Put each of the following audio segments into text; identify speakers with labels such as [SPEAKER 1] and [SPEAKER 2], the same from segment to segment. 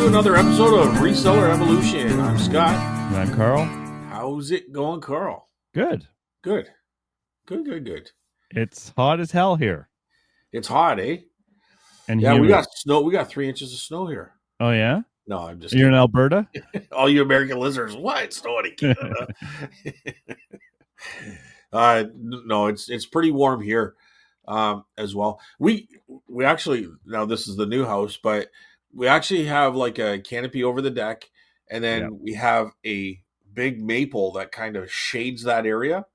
[SPEAKER 1] another episode of Reseller Evolution. I'm Scott.
[SPEAKER 2] And I'm Carl.
[SPEAKER 1] How's it going, Carl?
[SPEAKER 2] Good.
[SPEAKER 1] Good.
[SPEAKER 2] It's hot as hell here.
[SPEAKER 1] It's hot, eh?
[SPEAKER 2] And
[SPEAKER 1] yeah,
[SPEAKER 2] humid.
[SPEAKER 1] we got snow. We got 3 inches of snow here.
[SPEAKER 2] Oh, yeah?
[SPEAKER 1] No, I'm just
[SPEAKER 2] You're
[SPEAKER 1] kidding.
[SPEAKER 2] in Alberta?
[SPEAKER 1] All you American listeners, why it's snowing in Canada? No, it's pretty warm here as well. We actually, now this is the new house, but we actually have like a canopy over the deck, and then we have a big maple that kind of shades that area.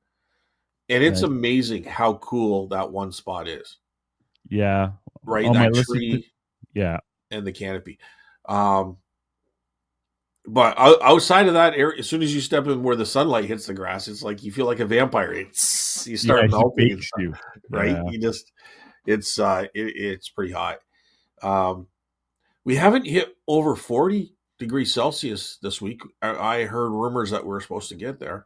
[SPEAKER 1] And it's amazing how cool that one spot is.
[SPEAKER 2] Yeah.
[SPEAKER 1] Right,
[SPEAKER 2] on
[SPEAKER 1] that tree and the canopy. But outside of that area, as soon as you step in where the sunlight hits the grass, it's like you feel like a vampire. You start melting and stuff, right? Yeah. It's pretty hot. We haven't hit over 40 degrees Celsius this week. I heard rumors that we're supposed to get there.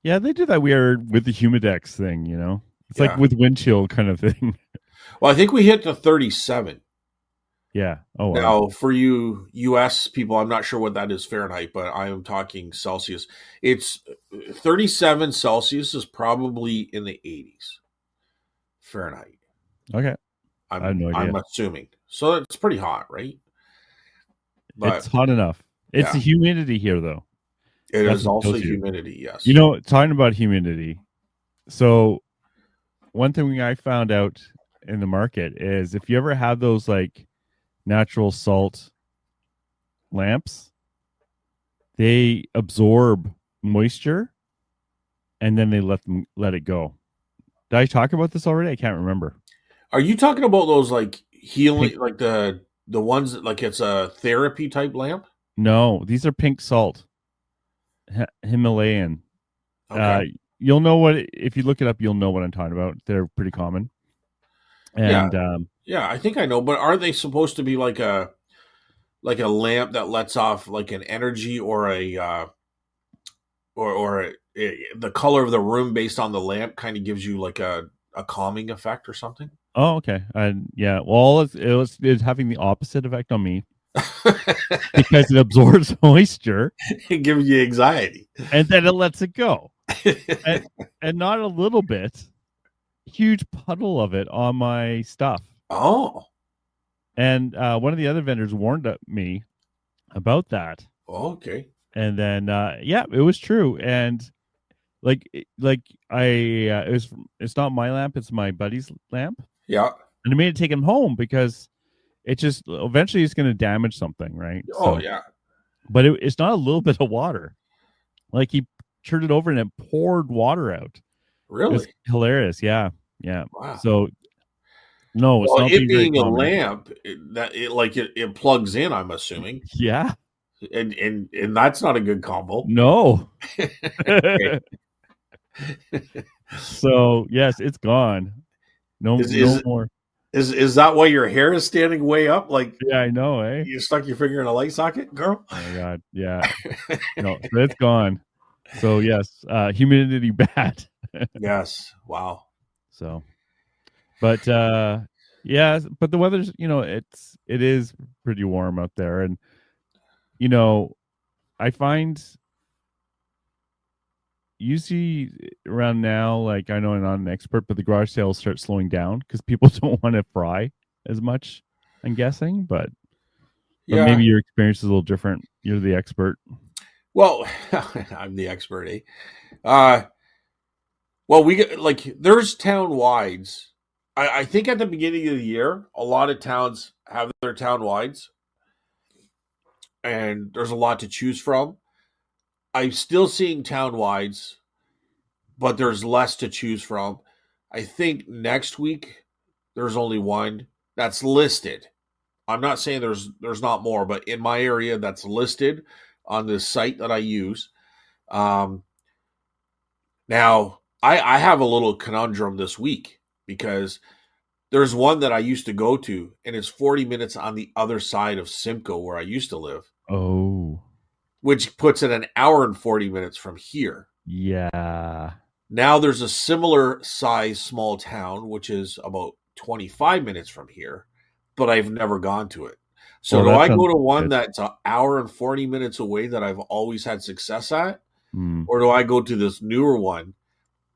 [SPEAKER 2] Yeah, they do that weird with the humidex thing, you know? It's like with wind chill kind of thing.
[SPEAKER 1] Well, I think we hit the 37.
[SPEAKER 2] Yeah. Oh, wow.
[SPEAKER 1] Now, for you U.S. people, I'm not sure what that is Fahrenheit, but I am talking Celsius. It's 37 Celsius is probably in the 80s Fahrenheit.
[SPEAKER 2] Okay. I have no idea.
[SPEAKER 1] I'm assuming. So it's pretty hot, right?
[SPEAKER 2] But it's hot enough. It's the humidity here, though.
[SPEAKER 1] It is also humidity, yes.
[SPEAKER 2] You know, talking about humidity, so one thing I found out in the market is if you ever have those like natural salt lamps, they absorb moisture and then they let it go. Did I talk about this already? I can't remember.
[SPEAKER 1] Are you talking about those like healing, like the ones that like it's a therapy type lamp?
[SPEAKER 2] No, these are pink salt, Himalayan.
[SPEAKER 1] Okay.
[SPEAKER 2] You'll know what, if you look it up, you'll know what I'm talking about. They're pretty common. And
[SPEAKER 1] I think I know, but are they supposed to be like a lamp that lets off like an energy or the color of the room based on the lamp kind of gives you like a calming effect or something?
[SPEAKER 2] Oh, okay. Yeah. Well, it's having the opposite effect on me because it absorbs moisture.
[SPEAKER 1] It gives you anxiety.
[SPEAKER 2] And then it lets it go. and not a little bit. Huge puddle of it on my stuff.
[SPEAKER 1] Oh.
[SPEAKER 2] And one of the other vendors warned me about that.
[SPEAKER 1] Oh, okay.
[SPEAKER 2] And then it was true. And it's not my lamp, it's my buddy's lamp.
[SPEAKER 1] Yeah.
[SPEAKER 2] And I made it take him home because it just eventually it's going to damage something, right?
[SPEAKER 1] Oh, yeah.
[SPEAKER 2] But it's not a little bit of water. Like he turned it over and it poured water out.
[SPEAKER 1] Really?
[SPEAKER 2] It's hilarious. Yeah. Yeah.
[SPEAKER 1] Wow.
[SPEAKER 2] So no, it's not
[SPEAKER 1] it being a lamp it plugs in, I'm assuming.
[SPEAKER 2] Yeah.
[SPEAKER 1] And that's not a good combo.
[SPEAKER 2] No. So yes, it's gone. No more.
[SPEAKER 1] Is that why your hair is standing way up? Like,
[SPEAKER 2] yeah, I know, eh?
[SPEAKER 1] You stuck your finger in a light socket, girl?
[SPEAKER 2] Oh my God. Yeah. No, so it's gone. So yes, humidity bad.
[SPEAKER 1] Yes. Wow.
[SPEAKER 2] So, but but the weather's, it is pretty warm out there, and I find usually around now, like I know I'm not an expert, but the garage sales start slowing down because people don't want to fry as much, I'm guessing, but maybe your experience is a little different. You're the expert.
[SPEAKER 1] Well, I'm the expert, eh? Well, we get there's town wides. I think at the beginning of the year, a lot of towns have their town wides, and there's a lot to choose from. I'm still seeing town wides, but there's less to choose from. I think next week there's only one that's listed. I'm not saying there's not more, but in my area that's listed on this site that I use. Now, I have a little conundrum this week because there's one that I used to go to, and it's 40 minutes on the other side of Simcoe where I used to live.
[SPEAKER 2] Oh.
[SPEAKER 1] Which puts it an hour and 40 minutes from here.
[SPEAKER 2] Yeah.
[SPEAKER 1] Now there's a similar size small town, which is about 25 minutes from here, but I've never gone to it. So
[SPEAKER 2] Well,
[SPEAKER 1] do
[SPEAKER 2] that
[SPEAKER 1] I go
[SPEAKER 2] sounds
[SPEAKER 1] to one
[SPEAKER 2] good.
[SPEAKER 1] that's an hour and 40 minutes away that I've always had success at?
[SPEAKER 2] Mm.
[SPEAKER 1] Or do I go to this newer one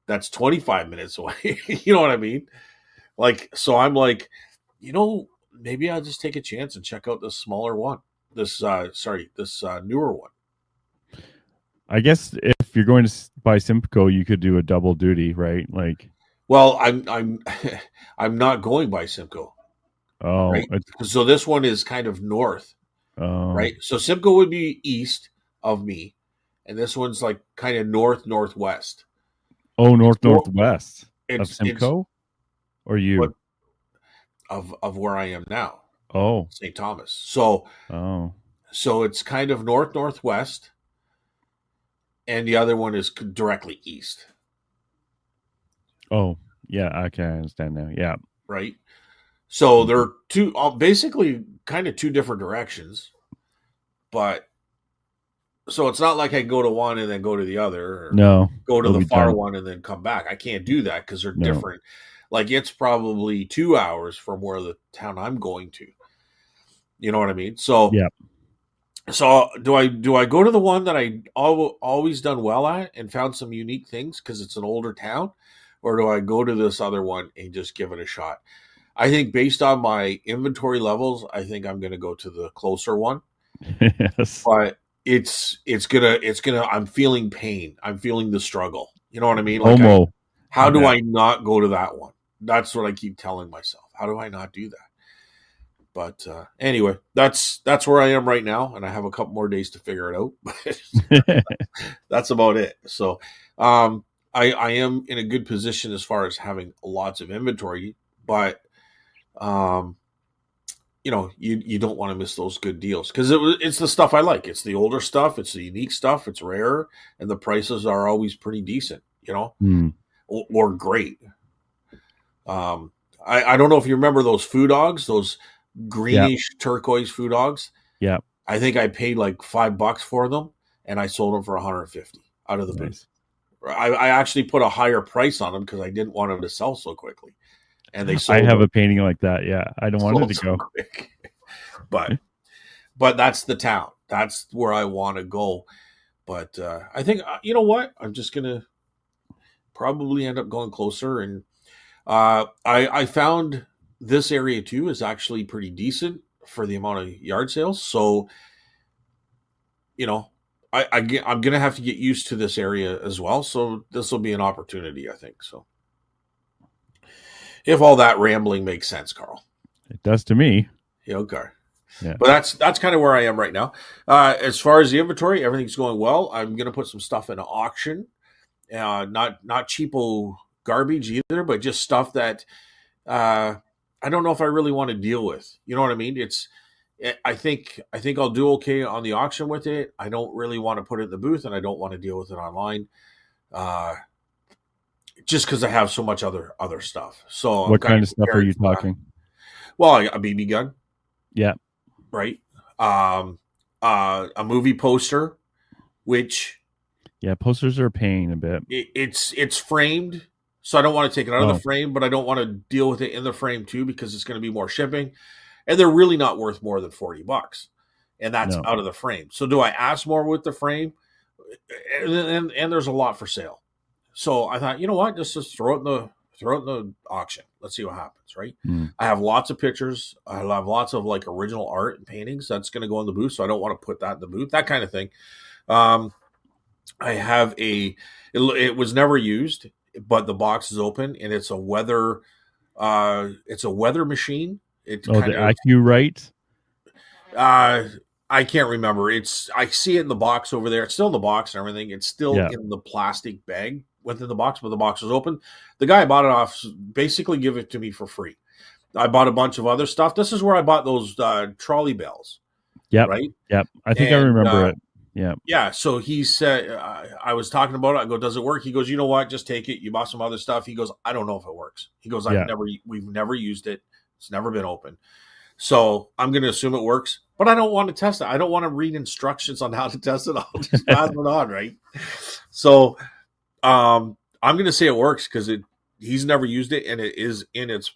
[SPEAKER 1] that's 25 minutes away? You know what I mean? Like, so I'm like, maybe I'll just take a chance and check out this smaller one. This newer one.
[SPEAKER 2] I guess if you're going to buy Simcoe, you could do a double duty, right? Like,
[SPEAKER 1] Well, I'm I'm not going by Simcoe,
[SPEAKER 2] oh,
[SPEAKER 1] right? So this one is kind of north,
[SPEAKER 2] oh,
[SPEAKER 1] right? So Simcoe would be east of me, and this one's like kind of northwest.
[SPEAKER 2] oh,
[SPEAKER 1] It's more
[SPEAKER 2] northwest of
[SPEAKER 1] it's
[SPEAKER 2] Simcoe, or
[SPEAKER 1] what
[SPEAKER 2] you?
[SPEAKER 1] of where I am now,
[SPEAKER 2] Oh,
[SPEAKER 1] St. Thomas.
[SPEAKER 2] oh,
[SPEAKER 1] So it's kind of northwest, and the other one is directly east,
[SPEAKER 2] oh, yeah. Okay, I understand now. Yeah.
[SPEAKER 1] right? So
[SPEAKER 2] Mhm.
[SPEAKER 1] they're basically kind of two different directions, but so it's not like I go to one and then go to the other, or
[SPEAKER 2] No,
[SPEAKER 1] go to
[SPEAKER 2] you'll
[SPEAKER 1] the
[SPEAKER 2] be
[SPEAKER 1] far
[SPEAKER 2] done.
[SPEAKER 1] one and then come back. I can't do that because they're
[SPEAKER 2] No.
[SPEAKER 1] different. Like it's probably 2 hours from where the town I'm going to. You know what I mean? So
[SPEAKER 2] Yeah.
[SPEAKER 1] do I go to the one that I always done well at and found some unique things because it's an older town, or do I go to this other one and just give it a shot? I think based on my inventory levels, I think I'm going to go to the closer one.
[SPEAKER 2] Yes.
[SPEAKER 1] But it's gonna. I'm feeling pain. I'm feeling the struggle. You know what I mean? Like
[SPEAKER 2] Homo.
[SPEAKER 1] how do
[SPEAKER 2] Yeah.
[SPEAKER 1] I not go to that one? That's what I keep telling myself. How do I not do that? But anyway, that's where I am right now, and I have a couple more days to figure it out. That's about it. So, I am in a good position as far as having lots of inventory, but um, you don't want to miss those good deals because it's the stuff I like. It's the older stuff. It's the unique stuff. It's rare, and the prices are always pretty decent.
[SPEAKER 2] Hmm.
[SPEAKER 1] Or great. Um, I don't know if you remember those food dogs, those
[SPEAKER 2] Yeah.
[SPEAKER 1] greenish turquoise food dogs.
[SPEAKER 2] Yeah.
[SPEAKER 1] I think I paid like $5 for them, and I sold them for 150 out of the booth.
[SPEAKER 2] Nice.
[SPEAKER 1] I actually put a higher price on them because I didn't want them to sell so quickly, and they
[SPEAKER 2] I
[SPEAKER 1] sold
[SPEAKER 2] have
[SPEAKER 1] them
[SPEAKER 2] a painting like that. Yeah. I don't want it
[SPEAKER 1] sold
[SPEAKER 2] to
[SPEAKER 1] so
[SPEAKER 2] go.
[SPEAKER 1] quick. But that's the town. That's where I want to go. But I think you know what? I'm just gonna probably end up going closer, and I found this area too is actually pretty decent for the amount of yard sales. So you know, I'm gonna have to get used to this area as well. So this will be an opportunity, I think. So if all that rambling makes sense, Carl.
[SPEAKER 2] It does to me.
[SPEAKER 1] Yeah, okay.
[SPEAKER 2] Yeah.
[SPEAKER 1] But that's kind of where I am right now. As far as the inventory, everything's going well. I'm gonna put some stuff in auction. Not cheapo garbage either, but just stuff that uh, I don't know if I really want to deal with. You know what I mean? I think I'll do okay on the auction with it. I don't really want to put it in the booth, and I don't want to deal with it online, uh, just because I have so much other stuff. So I'm
[SPEAKER 2] What
[SPEAKER 1] kind
[SPEAKER 2] kind
[SPEAKER 1] of
[SPEAKER 2] of stuff are
[SPEAKER 1] prepared
[SPEAKER 2] you
[SPEAKER 1] for that.
[SPEAKER 2] talking?
[SPEAKER 1] Well, a BB gun,
[SPEAKER 2] Yeah.
[SPEAKER 1] right? Um, a movie poster, which
[SPEAKER 2] Yeah. Posters are a pain a bit.
[SPEAKER 1] it's framed, so I don't want to take it out of the
[SPEAKER 2] Oh,
[SPEAKER 1] frame, but I don't want to deal with it in the frame too because it's going to be more shipping, and they're really not worth more than $40, and that's
[SPEAKER 2] no.
[SPEAKER 1] out of the frame. So do I ask more with the frame? And there's a lot for sale. So I thought, you know what, just throw it in the auction. Let's see what happens, right?
[SPEAKER 2] Hmm.
[SPEAKER 1] I have lots of pictures. I have lots of like original art and paintings that's going to go in the booth, so I don't want to put that in the booth. That kind of thing. Um, I have it was never used, but the box is open and it's a weather machine. It
[SPEAKER 2] Oh, the
[SPEAKER 1] kind of
[SPEAKER 2] AccuRite.
[SPEAKER 1] uh I can't remember. I see it in the box over there. It's still in the box and everything. It's still
[SPEAKER 2] Yeah.
[SPEAKER 1] in the plastic bag within the box, but the box is open. The guy I bought it off basically give it to me for free. I bought a bunch of other stuff. This is where I bought those trolley bells,
[SPEAKER 2] Yep.
[SPEAKER 1] right?
[SPEAKER 2] Yep. I think I
[SPEAKER 1] And
[SPEAKER 2] remember it. Yeah.
[SPEAKER 1] yeah, so he said, I was talking about it. I go, does it work? He goes, you know what? Just take it. You bought some other stuff. He goes, I don't know if it works. He goes,
[SPEAKER 2] Yeah.
[SPEAKER 1] we've never used it. It's never been open. So I'm going to assume it works, but I don't want to test it. I don't want to read instructions on how to test it. I'll just pass it on, right? So I'm going to say it works because he's never used it, and it is in its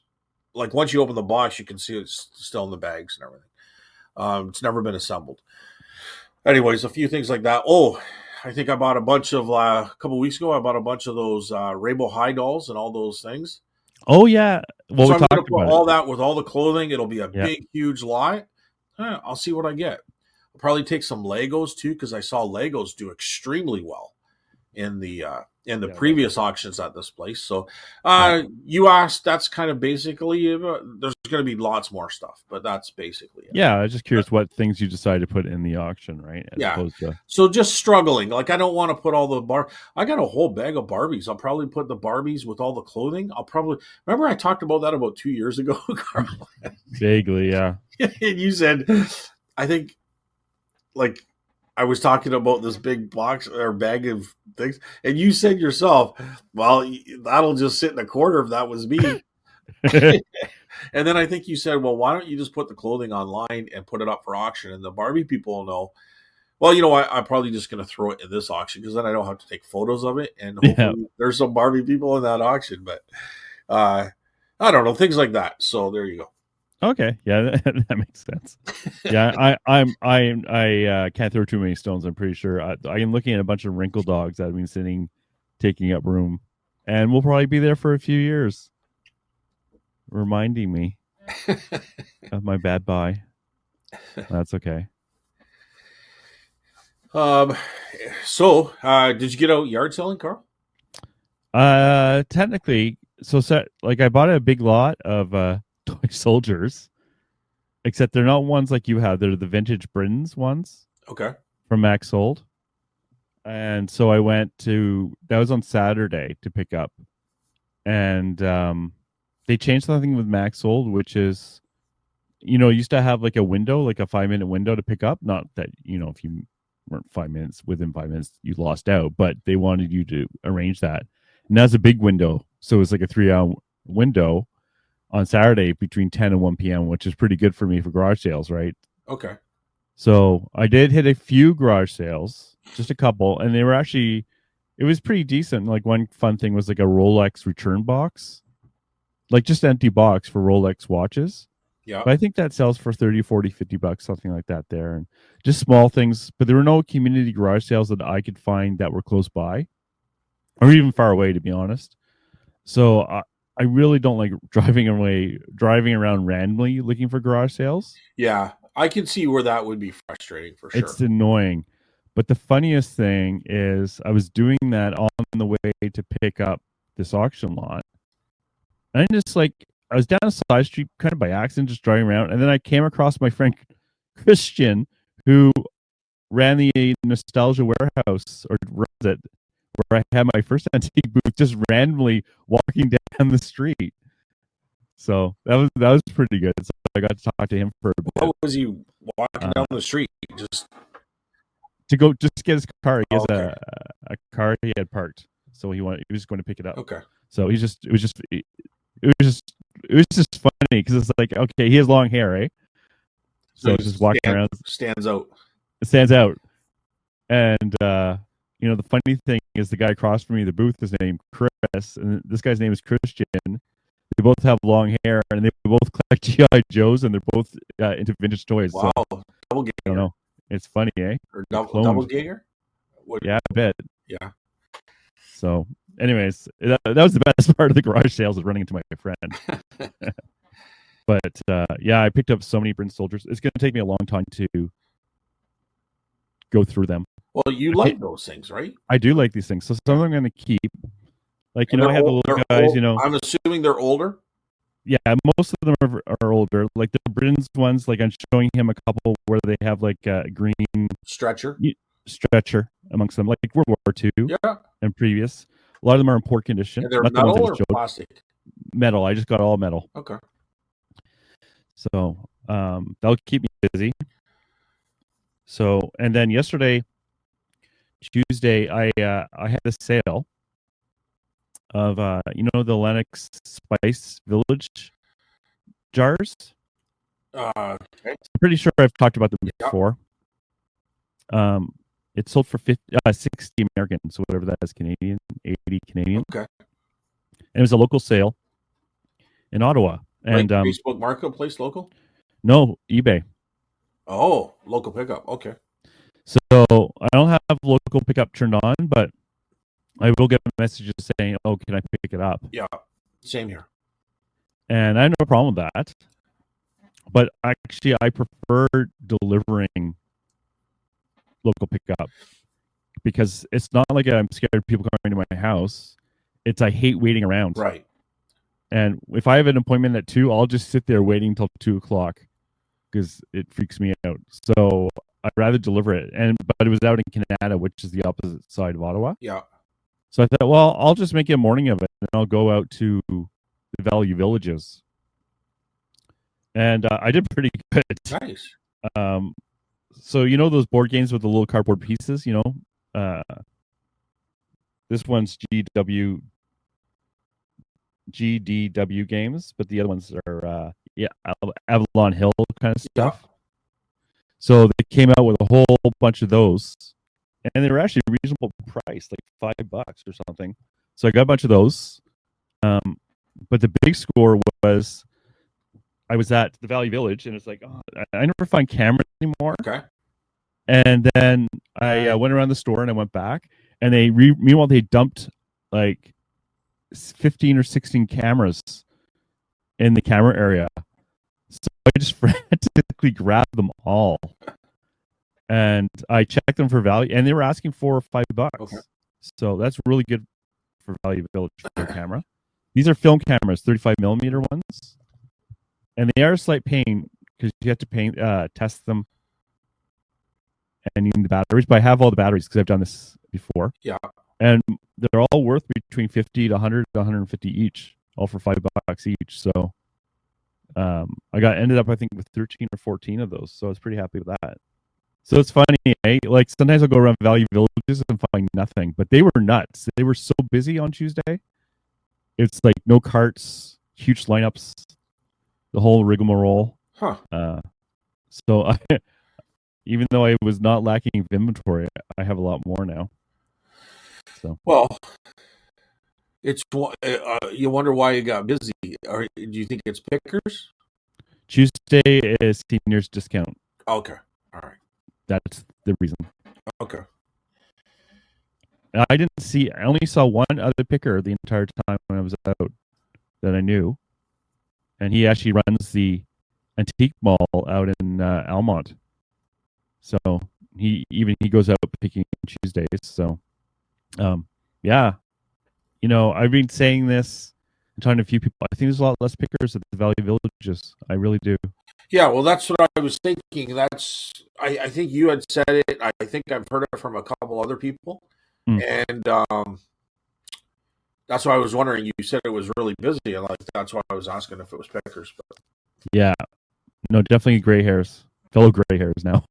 [SPEAKER 1] like once you open the box, you can see it's still in the bags and everything. It's never been assembled. Anyways, a few things like that. Oh, I think I bought a bunch of a couple weeks ago. I bought a bunch of those Rainbow High dolls and all those things.
[SPEAKER 2] Oh yeah. Well,
[SPEAKER 1] So
[SPEAKER 2] we
[SPEAKER 1] I'm going
[SPEAKER 2] talked
[SPEAKER 1] to put
[SPEAKER 2] about it.
[SPEAKER 1] all that with all the clothing. It'll be a
[SPEAKER 2] Yeah.
[SPEAKER 1] big, huge lot. I'll see what I get. I'll probably take some Legos too because I saw Legos do extremely well in the
[SPEAKER 2] Yeah,
[SPEAKER 1] previous auctions at this place. So
[SPEAKER 2] yeah.
[SPEAKER 1] you asked. That's kind of basically. There's going to be lots more stuff, but that's basically it.
[SPEAKER 2] Yeah, I was just curious what things you decided to put in the auction, right? As
[SPEAKER 1] Yeah.
[SPEAKER 2] opposed to
[SPEAKER 1] So just struggling. Like I don't want to put all the I got a whole bag of Barbies. I'll probably put the Barbies with all the clothing. I'll probably remember I talked about that about 2 years ago, Carl.
[SPEAKER 2] vaguely, yeah.
[SPEAKER 1] And you said, I think, like I was talking about this big box or bag of things, and you said yourself, "Well, that'll just sit in the corner if that was me." And then I think you said, "Well, why don't you just put the clothing online and put it up for auction, and the Barbie people will know." Well, you know what? I'm probably just going to throw it in this auction because then I don't have to take photos of it, and
[SPEAKER 2] Yeah.
[SPEAKER 1] hopefully there's some Barbie people in that auction. But I don't know, things like that. So there you go.
[SPEAKER 2] Okay, yeah, that makes sense. Yeah, I can't throw too many stones. I'm pretty sure. I am looking at a bunch of wrinkle dogs that have been sitting, taking up room, and we'll probably be there for a few years, reminding me of my bad buy. That's okay.
[SPEAKER 1] Um, did you get out yard selling, Carl?
[SPEAKER 2] Technically, like I bought a big lot of toy soldiers, except they're not ones like you have. They're the vintage Britons ones
[SPEAKER 1] Okay.
[SPEAKER 2] from Max Sold. And so I went to that was on Saturday to pick up, and they changed something with Max Sold, which is, used to have like a window, like a 5-minute window to pick up. Not that if you weren't 5 minutes within 5 minutes, you lost out, but they wanted you to arrange that, and that's a big window. So it's like a 3-hour window on Saturday between 10 and 1 p.m., which is pretty good for me for garage sales, right?
[SPEAKER 1] Okay.
[SPEAKER 2] So I did hit a few garage sales, just a couple, and it was pretty decent. Like one fun thing was like a Rolex return box, like just empty box for Rolex watches.
[SPEAKER 1] Yeah.
[SPEAKER 2] But I think that sells for 30, 40, 50 bucks, something like that there. And just small things, but there were no community garage sales that I could find that were close by or even far away, to be honest. So I really don't like driving around randomly looking for garage sales.
[SPEAKER 1] Yeah. I can see where that would be frustrating for sure.
[SPEAKER 2] It's annoying. But the funniest thing is I was doing that on the way to pick up this auction lot. And I was down a side street kind of by accident, just driving around. And then I came across my friend Christian, who ran the Nostalgia Warehouse, or runs it, where I had my first antique booth, just randomly walking down the street. So that was pretty good. So I got to talk to him for a bit.
[SPEAKER 1] What was he walking down the street? Just
[SPEAKER 2] to go just get his car. He has
[SPEAKER 1] okay.
[SPEAKER 2] a car he had parked, so he was going to pick it up.
[SPEAKER 1] Okay.
[SPEAKER 2] So it was just funny because it's like, okay, he has long hair, right? So it's just walking around,
[SPEAKER 1] stands out.
[SPEAKER 2] It stands out, and the funny thing is the guy across from me, the booth is named Chris, and this guy's name is Christian. They both have long hair, and they both collect GI Joes, and they're both into vintage toys.
[SPEAKER 1] Wow,
[SPEAKER 2] so,
[SPEAKER 1] double ganger.
[SPEAKER 2] I don't know. It's funny, eh?
[SPEAKER 1] Or double ganger?
[SPEAKER 2] Yeah, I bet.
[SPEAKER 1] Yeah.
[SPEAKER 2] So, anyways, that was the best part of the garage sales, is running into my friend. But yeah, I picked up so many Prince soldiers. It's going to take me a long time to go through them.
[SPEAKER 1] Well, you like those things, right?
[SPEAKER 2] I do like these things. So some of them I'm going to keep. Like, I have the little guys,
[SPEAKER 1] I'm assuming they're older.
[SPEAKER 2] Yeah, most of them are older. Like the Britain's ones, like I'm showing him a couple where they have like a green
[SPEAKER 1] stretcher
[SPEAKER 2] amongst them, like World War II and previous. A lot of them are in poor condition.
[SPEAKER 1] And they're metal or plastic?
[SPEAKER 2] Metal. I just got all metal.
[SPEAKER 1] Okay.
[SPEAKER 2] So that'll keep me busy. So, and then Tuesday, I had a sale of the Lennox Spice Village jars.
[SPEAKER 1] Okay.
[SPEAKER 2] I'm pretty sure I've talked about them before. It sold for 60 American, so whatever that is Canadian, 80 Canadian.
[SPEAKER 1] Okay.
[SPEAKER 2] And it was a local sale in Ottawa. And
[SPEAKER 1] Facebook Marketplace local?
[SPEAKER 2] No, eBay.
[SPEAKER 1] Oh, local pickup. Okay.
[SPEAKER 2] So I don't have local pickup turned on, but I will get messages saying, "Oh, can I pick it up?"
[SPEAKER 1] Yeah. Same here.
[SPEAKER 2] And I have no problem with that. But actually, I prefer delivering local pickup because it's not like I'm scared of people coming to my house. It's I hate waiting around.
[SPEAKER 1] Right.
[SPEAKER 2] And if I have an appointment at 2, I'll just sit there waiting until 2 o'clock because it freaks me out. So I'd rather deliver it. But it was out in Canada, which is the opposite side of Ottawa.
[SPEAKER 1] Yeah.
[SPEAKER 2] So I thought, well, I'll just make a morning of it, and I'll go out to the Value Villages, and I did pretty good.
[SPEAKER 1] Nice.
[SPEAKER 2] Um, so you know those board games with the little cardboard pieces, this one's GDW games, but the other ones are Avalon Hill kind of stuff.
[SPEAKER 1] Yeah.
[SPEAKER 2] So they came out with a whole bunch of those, and they were actually reasonable price, like $5 or something. So I got a bunch of those. But the big score was I was at the Valley Village, and it's like, oh, I never find cameras anymore.
[SPEAKER 1] Okay.
[SPEAKER 2] And then I went around the store and I went back, and meanwhile they dumped like 15 or 16 cameras in the camera area. So I just frantically grabbed them all, and I checked them for value, and they were asking $4 or $5.
[SPEAKER 1] Okay.
[SPEAKER 2] So that's really good for Value Village for a camera. These are film cameras, 35 millimeter ones, and they are a slight pain because you have to test them, and you need the batteries. But I have all the batteries because I've done this before.
[SPEAKER 1] Yeah.
[SPEAKER 2] And they're all worth between 50 to 100 to 150 each, all for $5 each. So I ended up I think with 13 or 14 of those. So I was pretty happy with that. So it's funny, eh? Like sometimes I'll go around Value Villages and find nothing, but they were nuts. They were so busy on Tuesday. It's like no carts, huge lineups, the whole rigmarole.
[SPEAKER 1] Huh.
[SPEAKER 2] So even though I was not lacking inventory, I have a lot more now. So
[SPEAKER 1] Well, it's you wonder why you got busy. Or do you think it's pickers?
[SPEAKER 2] Tuesday is seniors discount.
[SPEAKER 1] Okay. All right.
[SPEAKER 2] That's the reason.
[SPEAKER 1] Okay.
[SPEAKER 2] I didn't see. I only saw one other picker the entire time when I was out that I knew, and he actually runs the antique mall out in Almont. So he goes out picking on Tuesdays. So, yeah, I've been saying this and talking to a few people. I think there's a lot less pickers at the Valley Villages. I really do.
[SPEAKER 1] Yeah, well, that's what I was thinking. I think you had said it. I think I've heard it from a couple other people. And that's why I was wondering. You said it was really busy, and that's why I was asking if it was pickers. But
[SPEAKER 2] yeah, no, definitely gray hairs, fellow gray hairs now.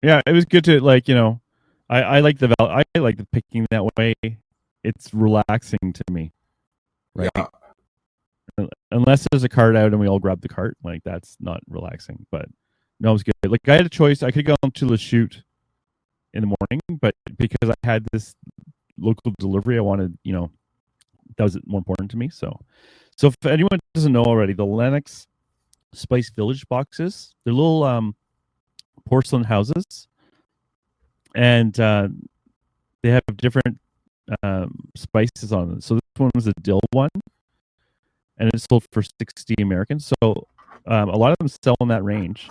[SPEAKER 2] Yeah, it was good to I like I like the picking that way. It's relaxing to me, right?
[SPEAKER 1] Yeah.
[SPEAKER 2] Unless there's a cart out and we all grab the cart, like that's not relaxing. But no, it was good. Like I had a choice. I could go to the shoot in the morning, but because I had this local delivery, I wanted, that was more important to me. So if anyone doesn't know already, the Lennox Spice Village boxes, they're little porcelain houses, and they have different spices on them. So this one was a dill one, and it's sold for 60 American. So a lot of them sell in that range.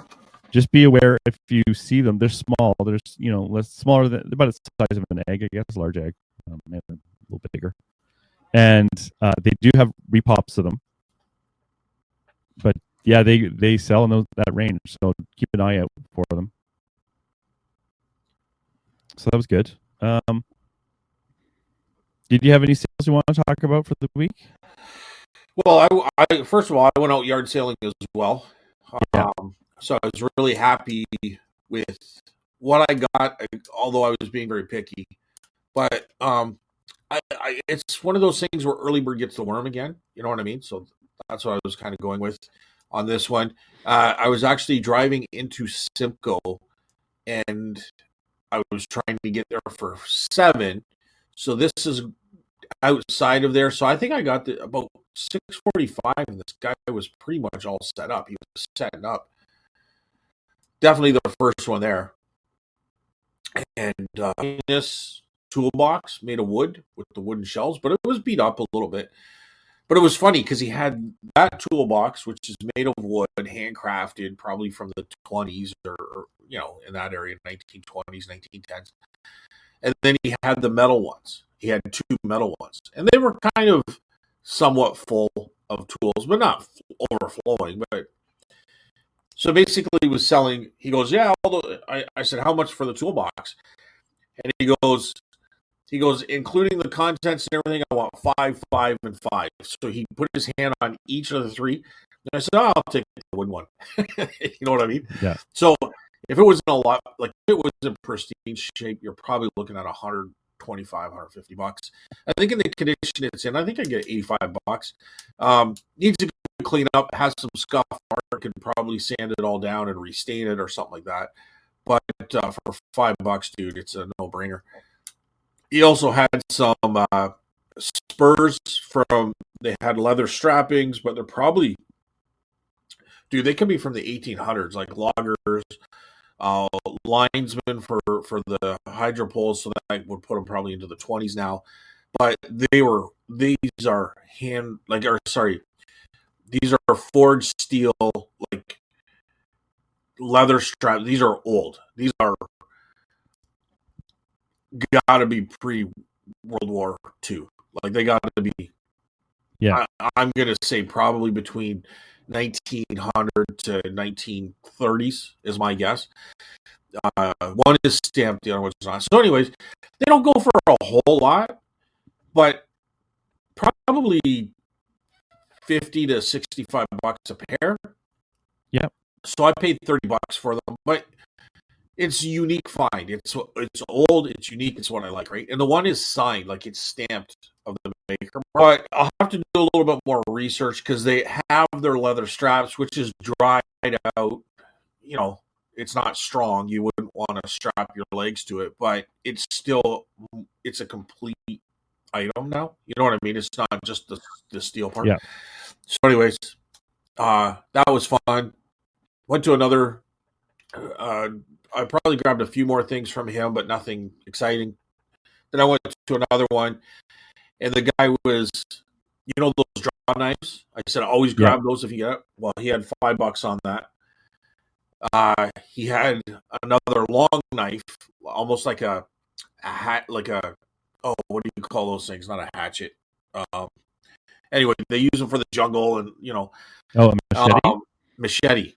[SPEAKER 2] Just be aware if you see them, they're small. They're less smaller than about the size of an egg, I guess, large egg, maybe a little bit bigger. And they do have repops of them, but yeah, they sell in that range. So keep an eye out for them. So that was good. Did you have any sales you want to talk about for the week?
[SPEAKER 1] Well, I first of all, I went out yard sailing as well.
[SPEAKER 2] Yeah.
[SPEAKER 1] So I was really happy with what I got, although I was being very picky. But it's one of those things where early bird gets the worm again. You know what I mean? So that's what I was kind of going with on this one. I was actually driving into Simcoe, and I was trying to get there for 7. So this is outside of there. So I think I got about 6:45, and this guy was pretty much all set up. He was setting up. Definitely the first one there. And this toolbox made of wood with the wooden shelves, but it was beat up a little bit. But it was funny because he had that toolbox, which is made of wood, handcrafted, probably from the 20s or in that area, 1920s, 1910s. And then he had the metal ones. He had two metal ones, and they were kind of somewhat full of tools, but not overflowing. But so basically, he was selling. He goes, "Yeah." I said, "How much for the toolbox?" And he goes, including the contents and everything, I want 5, 5, and 5. So he put his hand on each of the three. And I said, "Oh, I'll take the wooden one." You know what I mean?
[SPEAKER 2] Yeah.
[SPEAKER 1] So if it was in a lot, like if it was in pristine shape, you're probably looking at $125, $150. I think in the condition it's in, I think I get $85. Needs to clean up, has some scuff mark, and probably sand it all down and restain it or something like that. But for $5, dude, it's a no-brainer. He also had some spurs they had leather strappings, but they're probably, dude, they could be from the 1800s, like loggers, linesmen for the hydro poles, so that would put them probably into the 20s now. But these are these are forged steel, like leather straps. These are old. These are gotta be pre-World War II. Like they gotta be.
[SPEAKER 2] Yeah.
[SPEAKER 1] I'm gonna say probably between 1900 to 1930s is my guess. One is stamped, the other one's not. So, anyways, they don't go for a whole lot, but probably 50 to $65 a pair.
[SPEAKER 2] Yeah.
[SPEAKER 1] So I paid $30 for them, but it's a unique find. It's old, it's unique, it's what I like, right? And the one is signed, like it's stamped of the maker. But I'll have to do a little bit more research because they have their leather straps, which is dried out. It's not strong. You wouldn't want to strap your legs to it, but it's a complete item now. You know what I mean? It's not just the steel part.
[SPEAKER 2] Yeah.
[SPEAKER 1] So, anyways, that was fun. Went to another. I probably grabbed a few more things from him, but nothing exciting. Then I went to another one, and the guy was, those draw knives. I said, always grab those if you get it. Well, he had $5 on that. He had another long knife, almost like a hat, what do you call those things? Not a hatchet. Anyway, they use them for the jungle, and
[SPEAKER 2] a machete.
[SPEAKER 1] Machete.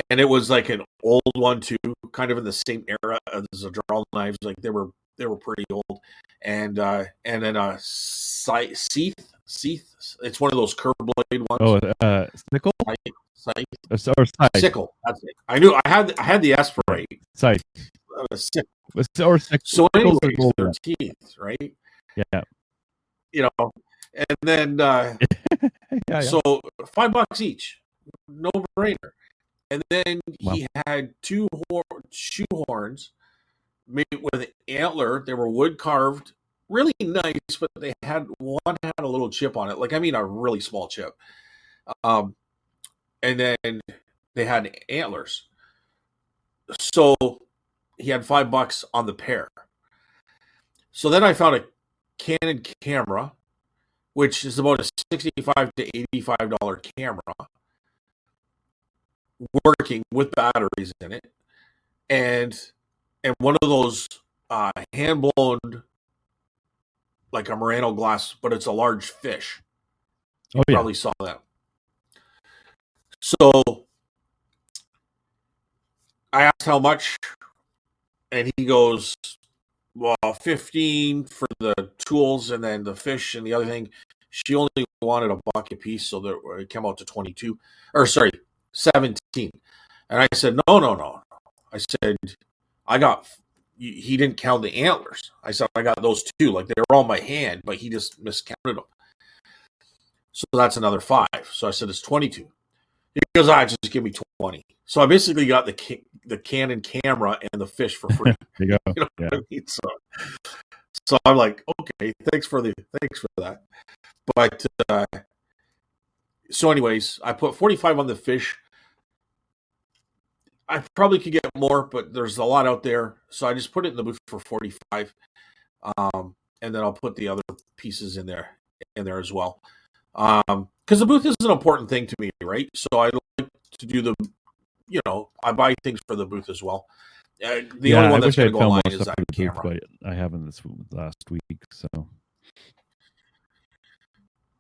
[SPEAKER 1] And it was like an old one too, kind of in the same era as the draw knives. Like they were pretty old, and then a Seath. It's one of those curved blade ones.
[SPEAKER 2] Oh, sickle.
[SPEAKER 1] Scythe.
[SPEAKER 2] Or scythe.
[SPEAKER 1] Sickle. That's it. I knew I had the S for right.
[SPEAKER 2] Scythe.
[SPEAKER 1] Or sickle. So anyways, their teeth, right?
[SPEAKER 2] Yeah.
[SPEAKER 1] And then so $5 each, no brainer. And then he had two shoe horns made with an antler. They were wood carved, really nice, but one had a little chip on it. Like, I mean, a really small chip. And then they had antlers. So he had $5 on the pair. So then I found a Canon camera, which is about a $65 to $85 camera, working with batteries in it, and one of those hand blown, like a Murano glass, but it's a large fish. You probably saw that. So I asked how much, and he goes, well, 15 for the tools and then the fish and the other thing. She only wanted $1 a piece, so that it came out to 22, or sorry, 17. And I said, no. I said, he didn't count the antlers. I said, I got those too. Like, they were on my hand, but he just miscounted them. So that's another 5. So I said, it's 22. He goes, just give me 20. So I basically got the Canon camera and the fish for free.
[SPEAKER 2] There you go.
[SPEAKER 1] You know what I mean? So I'm like, okay, thanks for that. But so anyways, I put 45 on the fish. I probably could get more, but there's a lot out there. So I just put it in the booth for 45. And then I'll put the other pieces in there as well. Because the booth is an important thing to me, right? So I like to do I buy things for the booth as well. The only one that's going to go online is that camera.
[SPEAKER 2] Booth, but I haven't this last week, so.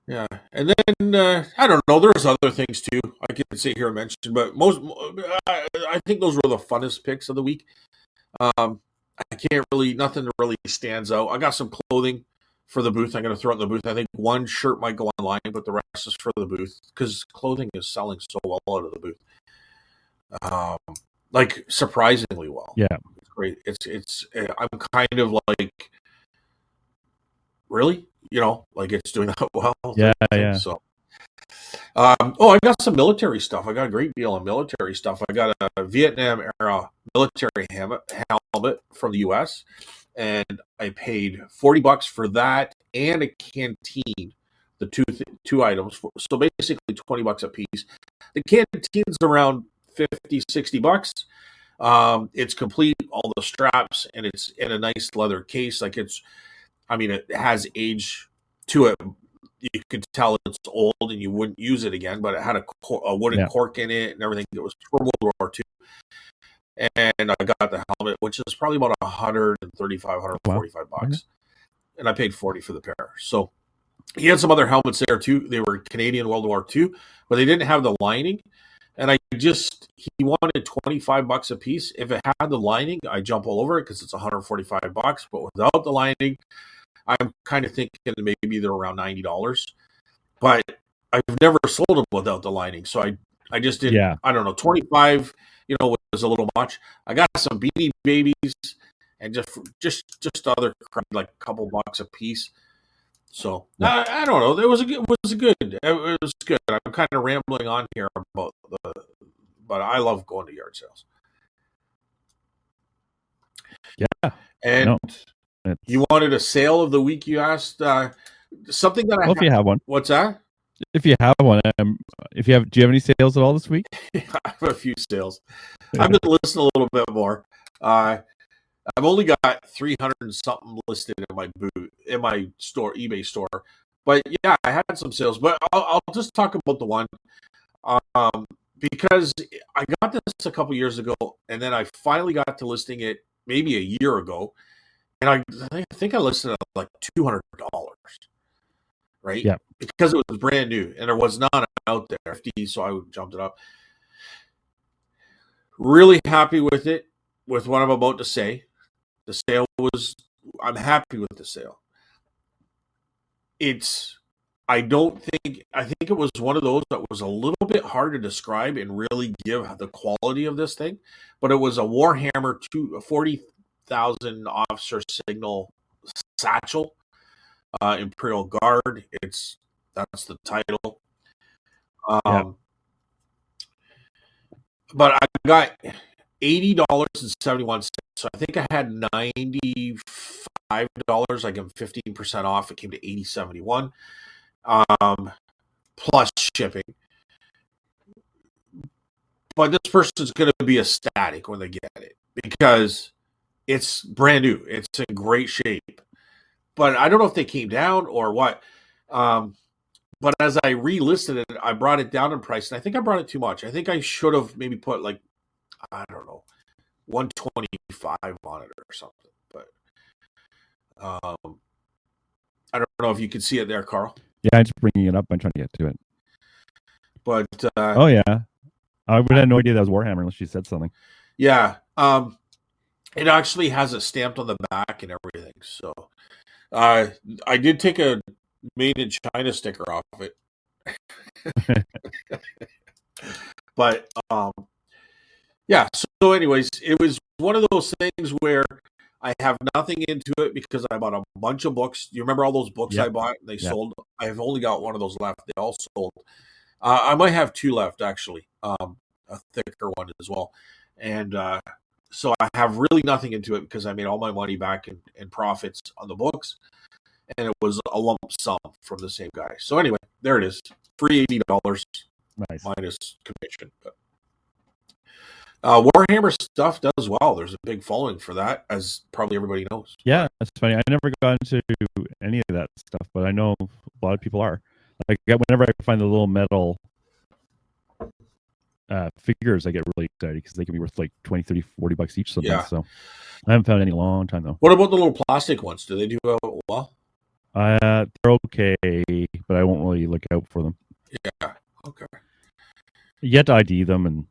[SPEAKER 1] Yeah, and then I don't know. There's other things too I could sit here and mention, but I think those were the funnest picks of the week. I can't really, nothing really stands out. I got some clothing for the booth. I'm going to throw it in the booth. I think one shirt might go online, but the rest is for the booth because clothing is selling so well out of the booth. Like surprisingly well.
[SPEAKER 2] Yeah,
[SPEAKER 1] it's great. It's. I'm kind of like, really, like it's doing that well.
[SPEAKER 2] Yeah, yeah.
[SPEAKER 1] So. I got some military stuff. I got a great deal on military stuff. I got a Vietnam era military helmet from the U.S. and I paid $40 for that and a canteen. The two items, so basically $20 a piece. The canteen's around $50-$60. It's complete, all the straps, and it's in a nice leather case. Like it has age to it. You could tell it's old and you wouldn't use it again, but it had a wooden cork in it and everything. It was for World War II. And I got the helmet, which is probably about $135, $145.
[SPEAKER 2] Mm-hmm.
[SPEAKER 1] And I paid $40 for the pair. So he had some other helmets there too. They were Canadian World War II, but they didn't have the lining. And he wanted $25 a piece. If it had the lining, I jump all over it because it's $145. But without the lining, I'm kind of thinking maybe they're around $90. But I've never sold them without the lining. So I just did, I don't know, 25, was a little much. I got some Beanie Babies and just other crap, like a couple bucks a piece. So I don't know. It was good. It was good. I'm kind of rambling on here about but I love going to yard sales.
[SPEAKER 2] Yeah.
[SPEAKER 1] And you wanted a sale of the week. You asked something that
[SPEAKER 2] if you have one.
[SPEAKER 1] What's that?
[SPEAKER 2] If you have one, do you have any sales at all this week?
[SPEAKER 1] I have a few sales. I've been listening a little bit more. I've only got 300 and something listed in my store, eBay store. But yeah, I had some sales. But I'll just talk about the one because I got this a couple years ago, and then I finally got to listing it maybe a year ago, and I think I listed it at like $200, right?
[SPEAKER 2] Yeah,
[SPEAKER 1] because it was brand new and there was none out there, so I jumped it up. Really happy with it, with what I'm about to say. The sale I'm happy with the sale. I think it was one of those that was a little bit hard to describe and really give the quality of this thing, but it was a Warhammer 40,000 officer signal satchel, Imperial Guard. That's the title. But I got $80.71. So I think I had $95. I give them 15% off. It came to $80.71, plus shipping. But this person's going to be ecstatic when they get it because it's brand new. It's in great shape. But I don't know if they came down or what. But as I relisted it, I brought it down in price, and I think I brought it too much. I think I should have maybe put like, I don't know, 125 on it or something. But I don't know if you can see it there, Carl.
[SPEAKER 2] Yeah, I'm just bringing it up. I'm trying to get to it.
[SPEAKER 1] But
[SPEAKER 2] oh yeah, I would have no idea that was Warhammer unless you said something.
[SPEAKER 1] Yeah, it actually has it stamped on the back and everything. So I did take a made in China sticker off of it. But yeah, so anyways, it was one of those things where I have nothing into it because I bought a bunch of books. You remember all those books I bought? They sold. I've only got one of those left. They all sold. I might have two left, actually, a thicker one as well. And So I have really nothing into it because I made all my money back in profits on the books, and it was a lump sum from the same guy. So anyway, there it is, free $80
[SPEAKER 2] Nice.
[SPEAKER 1] minus commission. But Warhammer stuff does well. There's a big following for that, as probably everybody knows.
[SPEAKER 2] Yeah, that's funny. I never got into any of that stuff, but I know a lot of people are. Like whenever I find the little metal figures, I get really excited because they can be worth like 20, 30, $40 each sometimes.
[SPEAKER 1] Yeah.
[SPEAKER 2] So I haven't found any long time though.
[SPEAKER 1] What about the little plastic ones? Do they do well?
[SPEAKER 2] They're okay, but I won't really look out for them.
[SPEAKER 1] Yeah. Okay.
[SPEAKER 2] You have to ID them, and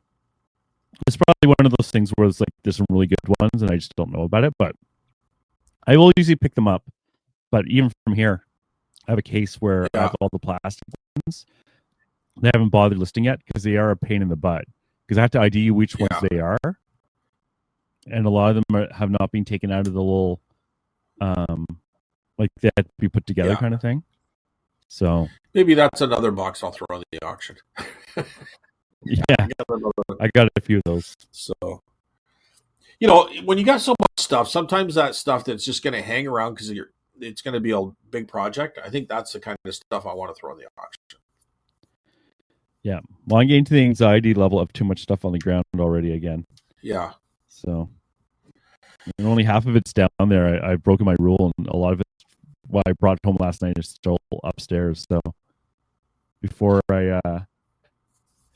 [SPEAKER 2] it's probably one of those things where it's like there's some really good ones, and I just don't know about it. But I will usually pick them up. But even from here, I have a case where I have all the plastic ones. They haven't bothered listing yet because they are a pain in the butt. Because I have to ID which ones they are, and a lot of them have not been taken out of the little, like they had to be put together kind of thing. So
[SPEAKER 1] maybe that's another box I'll throw on the auction.
[SPEAKER 2] Yeah, I got a few of those.
[SPEAKER 1] So, you know, when you got so much stuff, sometimes that stuff that's just going to hang around because it's going to be a big project. I think that's the kind of stuff I want to throw in the auction.
[SPEAKER 2] Yeah, well, I'm getting to the anxiety level of too much stuff on the ground already again.
[SPEAKER 1] Yeah.
[SPEAKER 2] So, and only half of it's down there. I've broken my rule, and a lot of it, what I brought home last night, is still upstairs. So, before I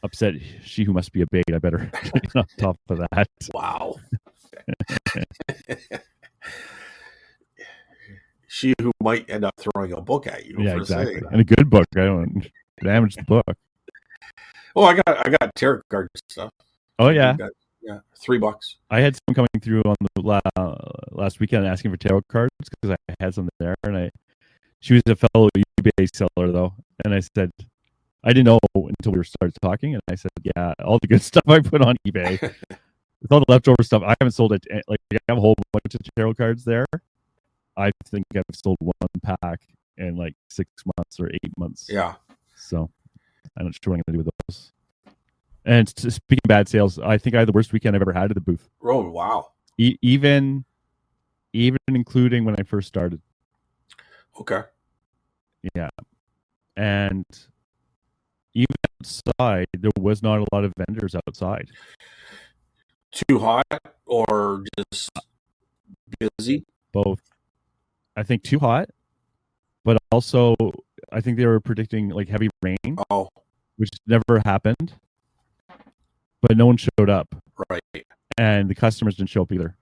[SPEAKER 2] upset she who must be obeyed, I better get on top of that.
[SPEAKER 1] Wow. She who might end up throwing a book at you.
[SPEAKER 2] Yeah, exactly. And a good book. I don't damage the book.
[SPEAKER 1] Oh, I got tarot card stuff.
[SPEAKER 2] Oh yeah.
[SPEAKER 1] Yeah, $3.
[SPEAKER 2] I had some coming through on the last weekend asking for tarot cards because I had some there, and she was a fellow eBay seller though, and I said I didn't know until we started talking, and I said, yeah, all the good stuff I put on eBay, it's all the leftover stuff. I haven't sold it. Like I have a whole bunch of tarot cards there. I think I've sold one pack in like 6 months or 8 months.
[SPEAKER 1] Yeah.
[SPEAKER 2] So I'm not sure what I'm going to do with those. And speaking of bad sales, I think I had the worst weekend I've ever had at the booth.
[SPEAKER 1] Oh, wow.
[SPEAKER 2] Even including when I first started.
[SPEAKER 1] Okay.
[SPEAKER 2] Yeah. And even outside, there was not a lot of vendors outside.
[SPEAKER 1] Too hot or just busy?
[SPEAKER 2] Both. I think too hot, but also I think they were predicting like heavy rain.
[SPEAKER 1] Oh.
[SPEAKER 2] Which never happened. But no one showed up.
[SPEAKER 1] Right.
[SPEAKER 2] And the customers didn't show up either.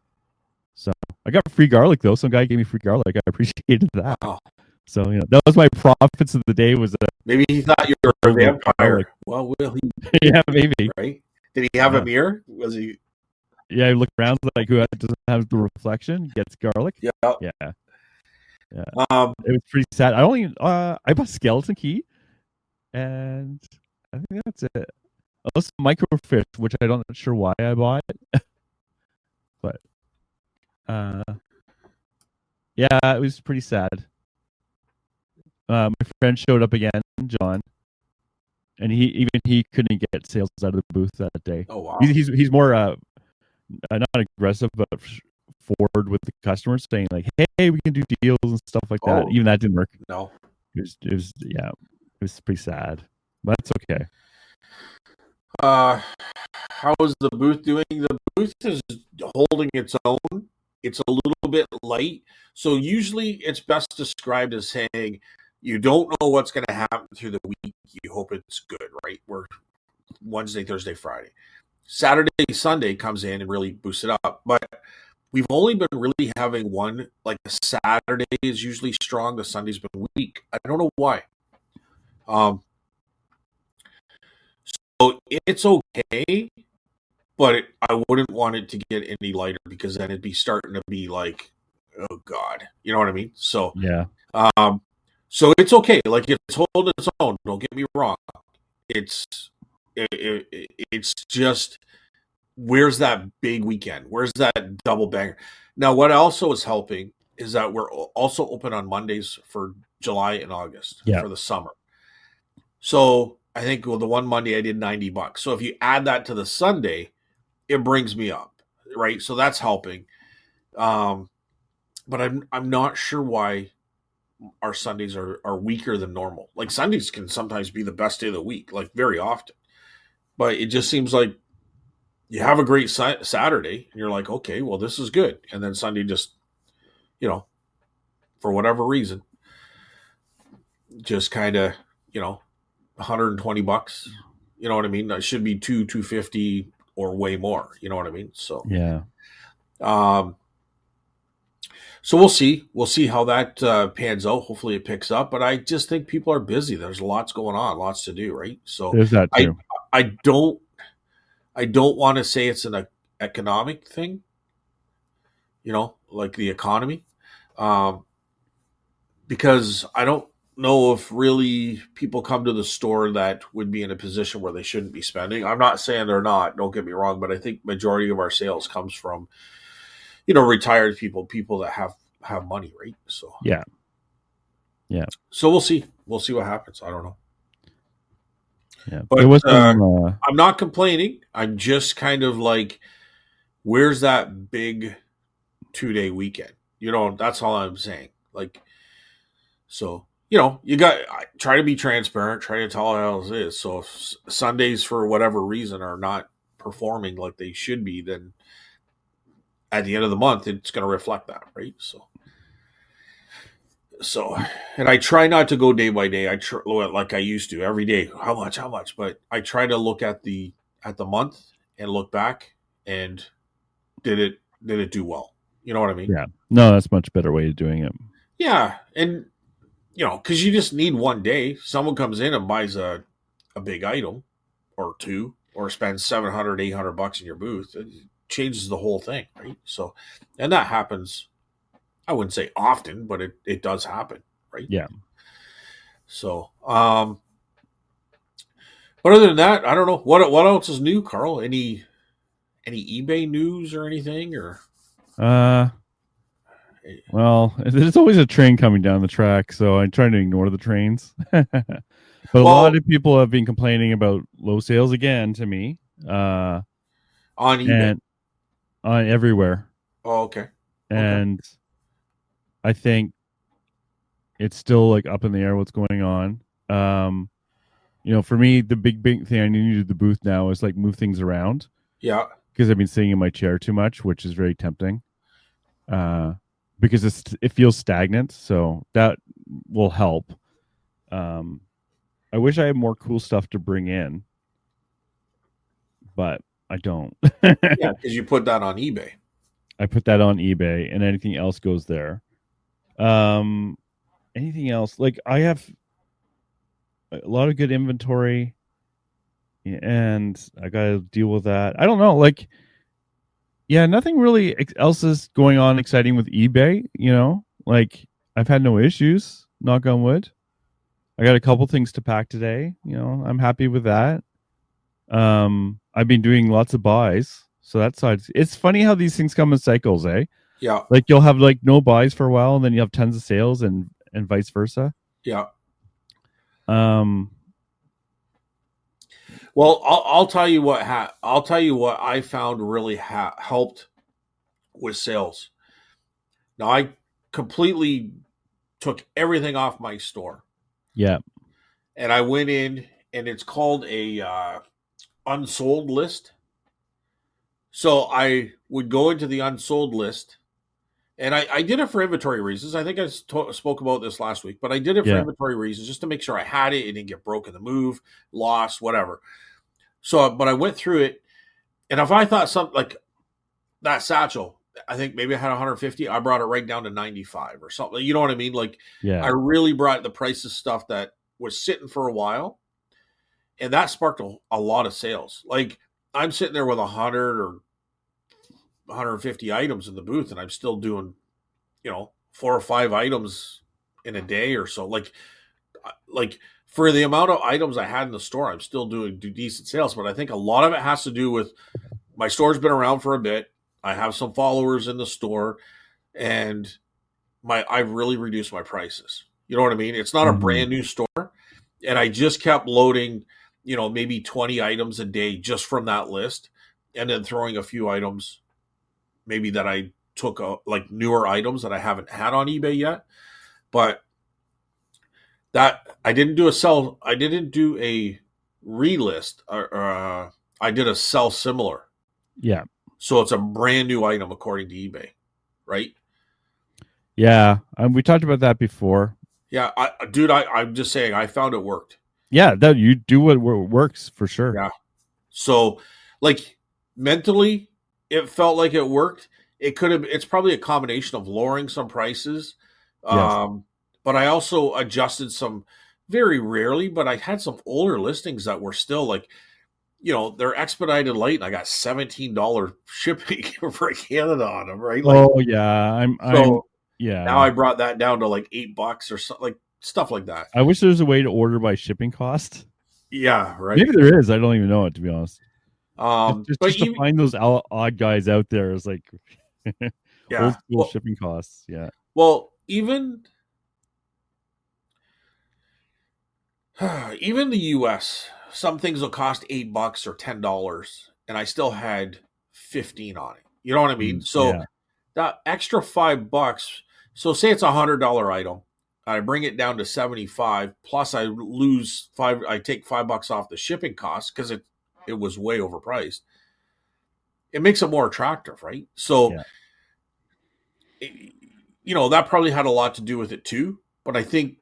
[SPEAKER 2] So I got free garlic though. Some guy gave me free garlic. I appreciated that. Wow. So that was my profits of the day. Was
[SPEAKER 1] maybe he thought you were a vampire. Garlic. Well, will he?
[SPEAKER 2] Yeah, maybe.
[SPEAKER 1] Right? Did he have a mirror? Was he?
[SPEAKER 2] Yeah, he looked around like who doesn't have the reflection gets garlic.
[SPEAKER 1] Yeah.
[SPEAKER 2] Yeah. Yeah. It was pretty sad. I bought skeleton key, and I think that's it. Also microfish, which I'm not sure why I bought, but yeah, it was pretty sad. My friend showed up again, John, and he couldn't get sales out of the booth that day.
[SPEAKER 1] Oh wow!
[SPEAKER 2] He's more not aggressive, but forward with the customers, saying like, "Hey, we can do deals and stuff like that." Even that didn't work.
[SPEAKER 1] No,
[SPEAKER 2] it was pretty sad, but it's okay.
[SPEAKER 1] How is the booth doing? The booth is holding its own. It's a little bit light. So usually it's best described as saying you don't know what's going to happen through the week. You hope it's good, right? We're Wednesday, Thursday, Friday. Saturday, Sunday comes in and really boosts it up. But we've only been really having one, like the Saturday is usually strong. The Sunday's been weak. I don't know why. So it's okay, but I wouldn't want it to get any lighter because then it'd be starting to be like, oh God, you know what I mean? So
[SPEAKER 2] yeah.
[SPEAKER 1] So it's okay. Like it's holding its own. Don't get me wrong. It's just where's that big weekend? Where's that double banger? Now, what also is helping is that we're also open on Mondays for July and August for the summer. So I think the one Monday I did $90. So if you add that to the Sunday, it brings me up, right? So that's helping. Um, but I'm not sure why our Sundays are weaker than normal. Like Sundays can sometimes be the best day of the week, like very often. But it just seems like you have a great Saturday, and you're like, okay, well, this is good, and then Sunday just, you know, for whatever reason, just kind of, you know, $120. You know what I mean? That should be 250 or way more. You know what I mean? So,
[SPEAKER 2] Yeah.
[SPEAKER 1] um, so we'll see. We'll see how that pans out. Hopefully, it picks up. But I just think people are busy. There's lots going on, lots to do, right? So,
[SPEAKER 2] There's that
[SPEAKER 1] I
[SPEAKER 2] too.
[SPEAKER 1] I don't I don't want to say it's an economic thing. You know, like the economy, um, because I don't know if really people come to the store that would be in a position where they shouldn't be spending. I'm not saying they're not. Don't get me wrong, but I think majority of our sales comes from, you know, retired people, people that have money, right? So
[SPEAKER 2] Yeah. Yeah.
[SPEAKER 1] so we'll see. We'll see what happens. I don't know,
[SPEAKER 2] Yeah. There
[SPEAKER 1] but
[SPEAKER 2] was some
[SPEAKER 1] I'm not complaining. I'm just kind of like, where's that big 2 day weekend? You know, that's all I'm saying. Like, so you know, you got I try to be transparent, try to tell how it is. So if Sundays for whatever reason are not performing like they should be, then at the end of the month, it's going to reflect that, right? So, and I try not to go day by day. I try like I used to every day. How much? But I try to look at the month and look back and did it do well? You know what I mean?
[SPEAKER 2] yeah. No, that's a much better way of doing it.
[SPEAKER 1] Yeah, and you know, because you just need one day. Someone comes in and buys a big item or two, or spends 700, $800 in your booth. It changes the whole thing, right? So, and that happens. I wouldn't say often, but it does happen, right?
[SPEAKER 2] Yeah.
[SPEAKER 1] So, but other than that, I don't know what else is new, Carl. Any eBay news or anything or
[SPEAKER 2] Uh well, there's always a train coming down the track, so I'm trying to ignore the trains. But a lot
[SPEAKER 1] well
[SPEAKER 2] of people have been complaining about low sales again to me.
[SPEAKER 1] on eBay?
[SPEAKER 2] And on everywhere.
[SPEAKER 1] Oh, okay, okay,
[SPEAKER 2] And I think it's still like up in the air what's going on. Um, for me, the big thing I need to do the booth now is like move things around
[SPEAKER 1] yeah,
[SPEAKER 2] because I've been sitting in my chair too much, which is very tempting. Uh, because it feels stagnant, so that will help. Um, I wish I had more cool stuff to bring in, but I don't.
[SPEAKER 1] yeah, because you put that on eBay.
[SPEAKER 2] I put that on eBay, and anything else goes there. Um, Anything else? Like I have a lot of good inventory, and I got to deal with that. I don't know. Like, yeah, nothing really else is going on exciting with eBay. Like I've had no issues. Knock on wood. I got a couple things to pack today. I'm happy with that. I've been doing lots of buys, so that side. It's funny how these things come in cycles, eh?
[SPEAKER 1] Yeah,
[SPEAKER 2] Like you'll have like no buys for a while, and then you have tons of sales, and vice versa.
[SPEAKER 1] yeah.
[SPEAKER 2] Um,
[SPEAKER 1] Well, I'll tell you what I'll tell you what I found really helped with sales. Now I completely took everything off my store,
[SPEAKER 2] yeah,
[SPEAKER 1] and I went in, and it's called a unsold list. So I would go into the unsold list, and I did it for inventory reasons. I think I spoke about this last week, but I did it for
[SPEAKER 2] yeah,
[SPEAKER 1] inventory reasons just to make sure I had it. It didn't get broken the move, lost, whatever. So, but I went through it, and if I thought something like that satchel, I think maybe I had 150. I brought it right down to 95 or something. You know what I mean? Like I
[SPEAKER 2] yeah.
[SPEAKER 1] really brought the price of stuff that was sitting for a while, and that sparked a lot of sales. Like I'm sitting there with 100 or 150 items in the booth, and I'm still doing, 4 or 5 items in a day or so. Like for the amount of items I had in the store, I'm still doing decent sales. But I think a lot of it has to do with my store's been around for a bit. I have some followers in the store, and I've really reduced my prices. You know what I mean? It's not a
[SPEAKER 2] Mm-hmm.
[SPEAKER 1] brand new store, and I just kept loading, maybe 20 items a day just from that list, and then throwing a few items maybe that I took like newer items that I haven't had on eBay yet. But that I didn't do a sell. I didn't do a relist. I did a sell similar.
[SPEAKER 2] Yeah.
[SPEAKER 1] So it's a brand new item according to eBay, right?
[SPEAKER 2] Yeah. We talked about that before.
[SPEAKER 1] Yeah, I'm just saying I found it worked.
[SPEAKER 2] Yeah, that you do what works for sure.
[SPEAKER 1] Yeah. So, like mentally, it felt like it worked. It could have. It's probably a combination of lowering some prices,
[SPEAKER 2] Yes.
[SPEAKER 1] but I also adjusted some very rarely. But I had some older listings that were still like, they're expedited late, and I got $17 shipping for Canada on them, right? Like,
[SPEAKER 2] Oh yeah. I'm
[SPEAKER 1] so now
[SPEAKER 2] yeah.
[SPEAKER 1] I brought that down to like $8 or something, like stuff like that.
[SPEAKER 2] I wish there was a way to order by shipping cost.
[SPEAKER 1] Yeah, right.
[SPEAKER 2] Maybe there is. I don't even know it, to be honest.
[SPEAKER 1] But
[SPEAKER 2] Just to
[SPEAKER 1] even
[SPEAKER 2] find those odd guys out there is like old
[SPEAKER 1] yeah,
[SPEAKER 2] school shipping costs. Yeah.
[SPEAKER 1] even even the US, some things will cost $8 or $10, and I still had 15 on it. You know what I mean? So
[SPEAKER 2] Yeah.
[SPEAKER 1] that extra $5. So say it's $100 item. I bring it down to 75, plus I lose five. I take $5 off the shipping cost because it was way overpriced. It makes it more attractive, right? So,
[SPEAKER 2] Yeah.
[SPEAKER 1] that probably had a lot to do with it too. But I think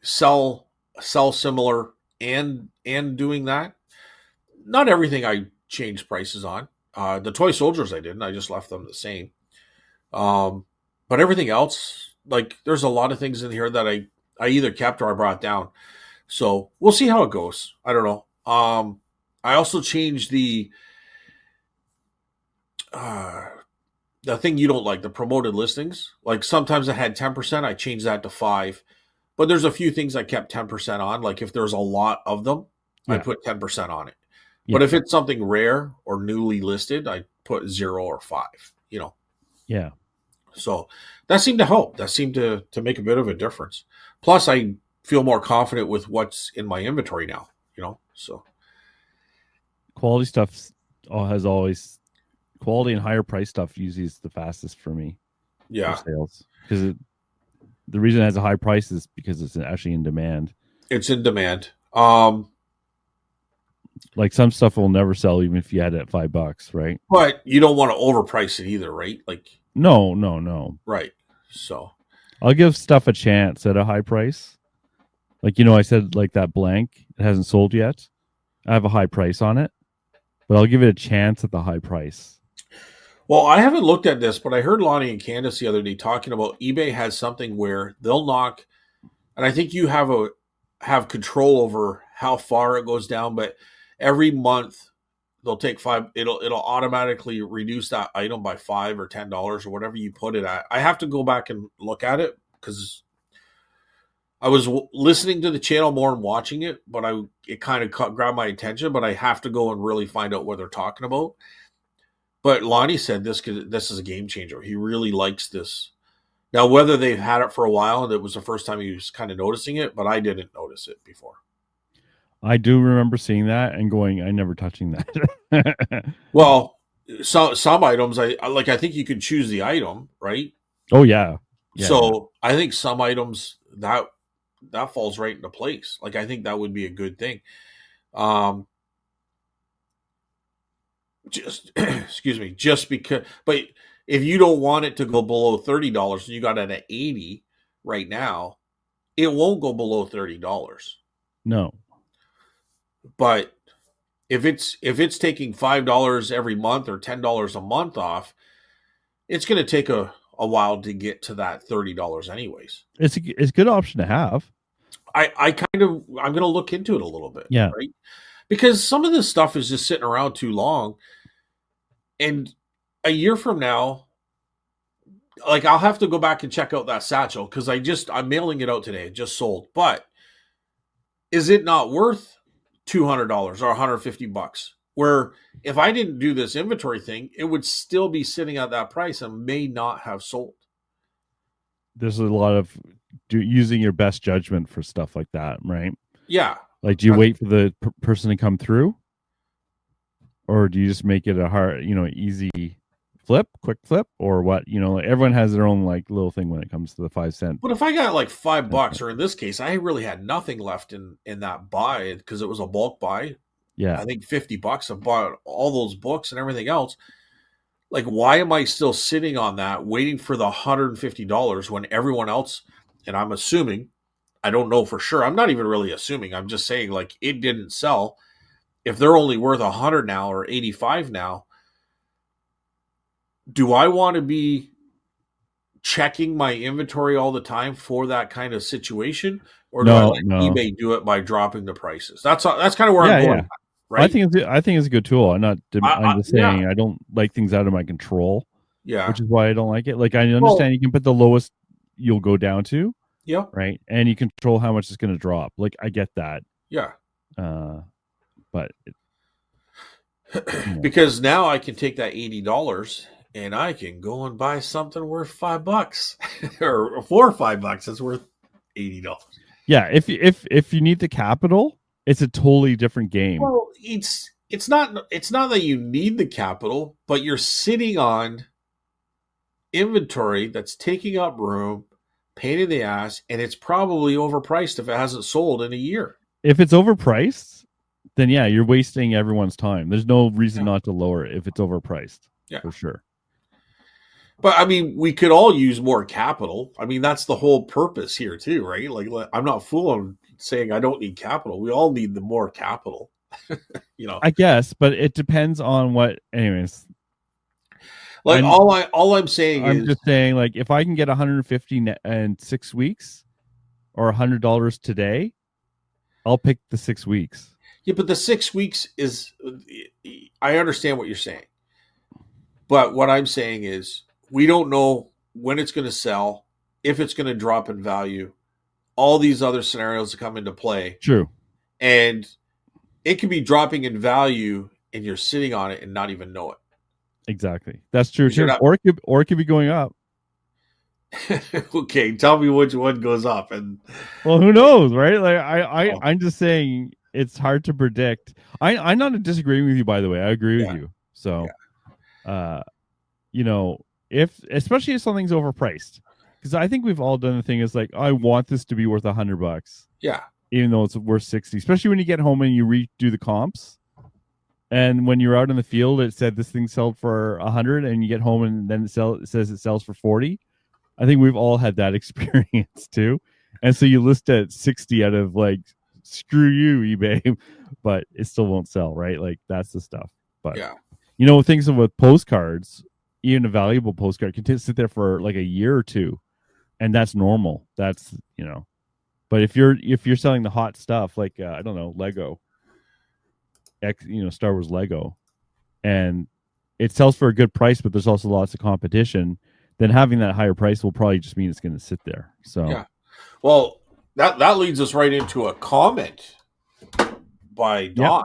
[SPEAKER 1] sell sell similar and doing that. Not everything I changed prices on. The toy soldiers I didn't. I just left them the same. But everything else, like there's a lot of things in here that I either kept or I brought down. So we'll see how it goes. I don't know. I also changed uh, the thing you don't like, the promoted listings. Like sometimes I had 10%, I changed that to 5. But there's a few things I kept 10% on. Like if there's a lot of them, I
[SPEAKER 2] Yeah.
[SPEAKER 1] put 10% on it.
[SPEAKER 2] Yeah.
[SPEAKER 1] But if it's something rare or newly listed, I put 0 or 5.
[SPEAKER 2] Yeah.
[SPEAKER 1] So that seemed to help. That seemed to make a bit of a difference. Plus, I feel more confident with what's in my inventory now. So
[SPEAKER 2] Quality stuff has always quality and higher price stuff usually is the fastest for me for
[SPEAKER 1] yeah,
[SPEAKER 2] sales because the reason it has a high price is because it's actually in demand.
[SPEAKER 1] it's in demand.
[SPEAKER 2] Like some stuff will never sell even if you had it at $5, right?
[SPEAKER 1] But you don't want to overprice it either, right? Like,
[SPEAKER 2] No.
[SPEAKER 1] right. So
[SPEAKER 2] I'll give stuff a chance at a high price. Like I said, like that blank, it hasn't sold yet. I have a high price on it, but I'll give it a chance at the high price.
[SPEAKER 1] well, I haven't looked at this, but I heard Lonnie and Candace the other day talking about eBay has something where they'll knock, and I think you have control over how far it goes down, but every month they'll take 5. It'll automatically reduce that item by $5 or $10 or whatever you put it at. I have to go back and look at it because I was listening to the channel more and watching it, but it kind of grabbed my attention. But I have to go and really find out what they're talking about. But Lonnie said this is a game changer. He really likes this. Now, whether they've had it for a while and it was the first time he was kind of noticing it, but I didn't notice it before.
[SPEAKER 2] I do remember seeing that and going, I never touching that.
[SPEAKER 1] Well, some items I like. I think you can choose the item, right?
[SPEAKER 2] Oh yeah.
[SPEAKER 1] So I think some items that falls right into place. Like I think that would be a good thing. Just excuse me, just because. But if you don't want it to go below $30 and you got it at 80 right now, it won't go below $30.
[SPEAKER 2] No.
[SPEAKER 1] But if it's taking $5 every month or $10 a month off, it's going to take a while to get to that $30 anyways.
[SPEAKER 2] It's a good option to have.
[SPEAKER 1] I'm going to look into it a little bit,
[SPEAKER 2] Yeah.
[SPEAKER 1] right? Because some of this stuff is just sitting around too long, and a year from now, like I'll have to go back and check out that satchel because I'm mailing it out today. It just sold, but is it not worth $200 or $150? Where if I didn't do this inventory thing, it would still be sitting at that price and may not have sold.
[SPEAKER 2] There's a lot of using your best judgment for stuff like that, right?
[SPEAKER 1] Yeah.
[SPEAKER 2] Like, do you wait for the person to come through, or do you just make it a hard, easy flip, quick flip, or what? Everyone has their own like little thing when it comes to the 5 cent.
[SPEAKER 1] But if I got like $5, or in this case, I really had nothing left in that buy because it was a bulk buy.
[SPEAKER 2] Yeah.
[SPEAKER 1] I think $50. I bought all those books and everything else. Like, why am I still sitting on that, waiting for the $150 when everyone else? And I'm assuming, I don't know for sure. I'm not even really assuming. I'm just saying, like, it didn't sell. If they're only worth 100 now or 85 now, do I want to be checking my inventory all the time for that kind of situation, or do I
[SPEAKER 2] No,
[SPEAKER 1] let
[SPEAKER 2] no.
[SPEAKER 1] eBay do it by dropping the prices? That's kind of where I'm
[SPEAKER 2] Yeah,
[SPEAKER 1] going,
[SPEAKER 2] yeah.
[SPEAKER 1] right?
[SPEAKER 2] I think it's a good tool. I'm just
[SPEAKER 1] Yeah,
[SPEAKER 2] saying I don't like things out of my control,
[SPEAKER 1] yeah.
[SPEAKER 2] which is why I don't like it. Like I
[SPEAKER 1] Well,
[SPEAKER 2] understand you can put the lowest you'll go down to,
[SPEAKER 1] yeah,
[SPEAKER 2] right? And you control how much it's going to drop. Like I get that.
[SPEAKER 1] yeah.
[SPEAKER 2] Uh but
[SPEAKER 1] Because now I can take that $80 and I can go and buy something worth $5 or $4 or $5 that's worth $80.
[SPEAKER 2] yeah, if you need the capital, it's a totally different game.
[SPEAKER 1] Well, it's not that you need the capital, but you're sitting on inventory that's taking up room, pain in the ass, and it's probably overpriced if it hasn't sold in a year.
[SPEAKER 2] If it's overpriced, then yeah, you're wasting everyone's time. There's no reason
[SPEAKER 1] Yeah,
[SPEAKER 2] not to lower it if it's overpriced,
[SPEAKER 1] yeah.
[SPEAKER 2] for sure.
[SPEAKER 1] But I mean, we could all use more capital. I mean, that's the whole purpose here, too, right? Like, I'm not fooling saying I don't need capital. We all need the more capital, you know.
[SPEAKER 2] I guess, but it depends on what. Anyways,
[SPEAKER 1] Like
[SPEAKER 2] I'm
[SPEAKER 1] all I'm saying
[SPEAKER 2] I'm
[SPEAKER 1] is,
[SPEAKER 2] just saying, like, if I can get 150 in 6 weeks or $100 today, I'll pick the 6 weeks.
[SPEAKER 1] yeah, but the 6 weeks is. I understand what you're saying, but what I'm saying is, we don't know when it's going to sell, if it's going to drop in value, all these other scenarios that come into play,
[SPEAKER 2] True,
[SPEAKER 1] and it could be dropping in value, and you're sitting on it and not even know it
[SPEAKER 2] exactly. That's true
[SPEAKER 1] because you're
[SPEAKER 2] too.
[SPEAKER 1] not.
[SPEAKER 2] Or it could be going up.
[SPEAKER 1] Okay, tell me which one goes up, and
[SPEAKER 2] Well, who knows, right? Like
[SPEAKER 1] oh,
[SPEAKER 2] I'm just saying it's hard to predict. I'm not disagreeing with you, by the way. I agree with
[SPEAKER 1] yeah,
[SPEAKER 2] you. So,
[SPEAKER 1] yeah,
[SPEAKER 2] uh, if especially if something's overpriced, because I think we've all done the thing is like, I want this to be worth $100,
[SPEAKER 1] yeah,
[SPEAKER 2] even though it's worth 60. Especially when you get home and you redo the comps, and when you're out in the field, it said this thing sold for 100, and you get home and then it says it sells for 40. I think we've all had that experience too. And so you list at 60 out of like, screw you, eBay, but it still won't sell, right? Like that's the stuff. But
[SPEAKER 1] yeah.
[SPEAKER 2] things with postcards, even a valuable postcard can sit there for like a year or two, and that's normal. But if you're selling the hot stuff like I don't know, Lego, Star Wars Lego, and it sells for a good price, but there's also lots of competition, then having that higher price will probably just mean it's going to sit there. So,
[SPEAKER 1] Yeah. Well, that leads us right into a comment by
[SPEAKER 2] yeah,
[SPEAKER 1] Dawn.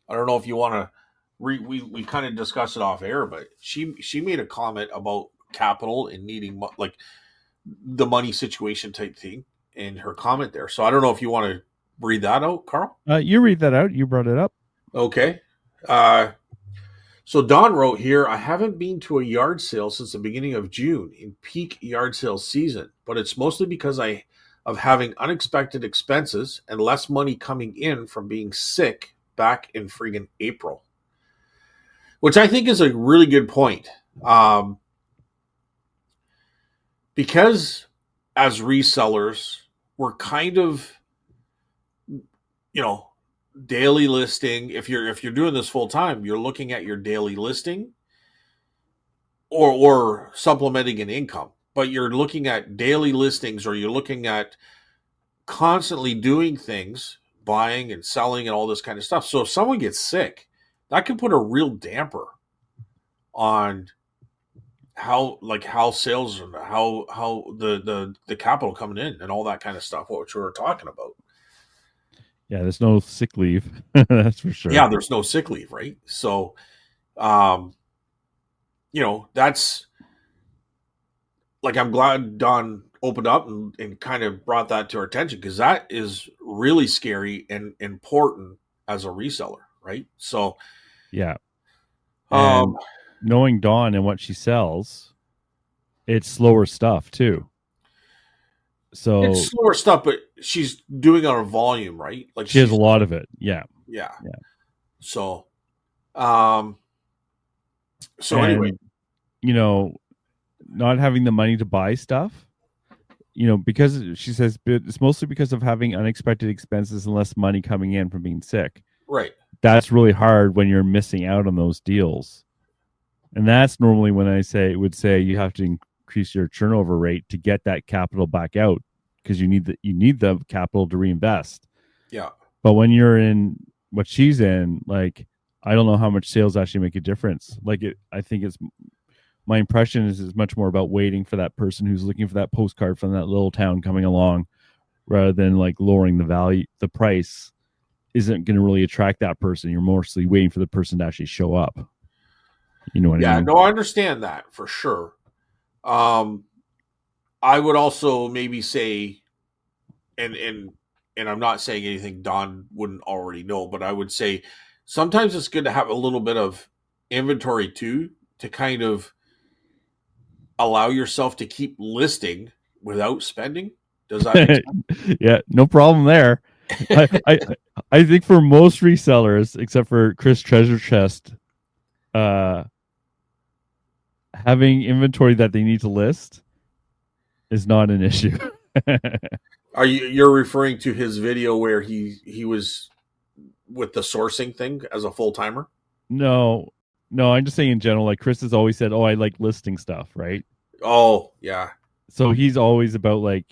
[SPEAKER 1] I don't know if you want to we kind of discussed it off air, but she made a comment about capital and needing like the money situation type thing in her comment there. So I don't know if you want to read that out, Carl.
[SPEAKER 2] you read that out. You brought it up.
[SPEAKER 1] Okay. Uh, so Don wrote here, I haven't been to a yard sale since the beginning of June in peak yard sale season, but it's mostly because of having unexpected expenses and less money coming in from being sick back in friggin' April, which I think is a really good point. Because as resellers, we're kind of, you know, daily listing. If you're doing this full time, you're looking at your daily listing or supplementing an income, but you're looking at daily listings, or you're looking at constantly doing things, buying and selling and all this kind of stuff. So if someone gets sick, that can put a real damper on how sales and how the capital coming in and all that kind of stuff, what we were talking about.
[SPEAKER 2] Yeah, there's no sick leave. That's for sure.
[SPEAKER 1] Yeah, there's no sick leave, right? So um that's like, I'm glad Don opened up and kind of brought that to our attention, because that is really scary and important as a reseller, right? So
[SPEAKER 2] Yeah,
[SPEAKER 1] um
[SPEAKER 2] and knowing Dawn and what she sells, it's slower stuff too.
[SPEAKER 1] It's
[SPEAKER 2] So
[SPEAKER 1] slower stuff, but she's doing it on a volume, right? Like
[SPEAKER 2] she has a
[SPEAKER 1] she's
[SPEAKER 2] lot of it. Yeah.
[SPEAKER 1] yeah.
[SPEAKER 2] Yeah.
[SPEAKER 1] So um so anyway,
[SPEAKER 2] And, you know, not having the money to buy stuff, because she says it's mostly because of having unexpected expenses and less money coming in from being sick.
[SPEAKER 1] right.
[SPEAKER 2] That's really hard when you're missing out on those deals. And that's normally when would say you have to increase your turnover rate to get that capital back out, because you need the capital to reinvest.
[SPEAKER 1] Yeah.
[SPEAKER 2] But when you're in what she's in, like, I don't know how much sales actually make a difference. I think it's my impression is much more about waiting for that person who's looking for that postcard from that little town coming along, rather than like lowering the price isn't going to really attract that person. You're mostly waiting for the person to actually show up. You know what I
[SPEAKER 1] Yeah,
[SPEAKER 2] mean?
[SPEAKER 1] no, I understand that for sure. Um I would also maybe say and I'm not saying anything Don wouldn't already know, but I would say sometimes it's good to have a little bit of inventory too, to kind of allow yourself to keep listing without spending. Does that make
[SPEAKER 2] Yeah, no problem there. I,
[SPEAKER 1] sense?
[SPEAKER 2] I I think for most resellers, except for Chris Treasure Chest, uh, having inventory that they need to list is not an issue.
[SPEAKER 1] You're referring to his video where he was with the sourcing thing as a full timer?
[SPEAKER 2] No, no, I'm just saying in general. Like Chris has always said, "Oh, I like listing stuff," right?
[SPEAKER 1] Oh yeah,
[SPEAKER 2] So he's always about like,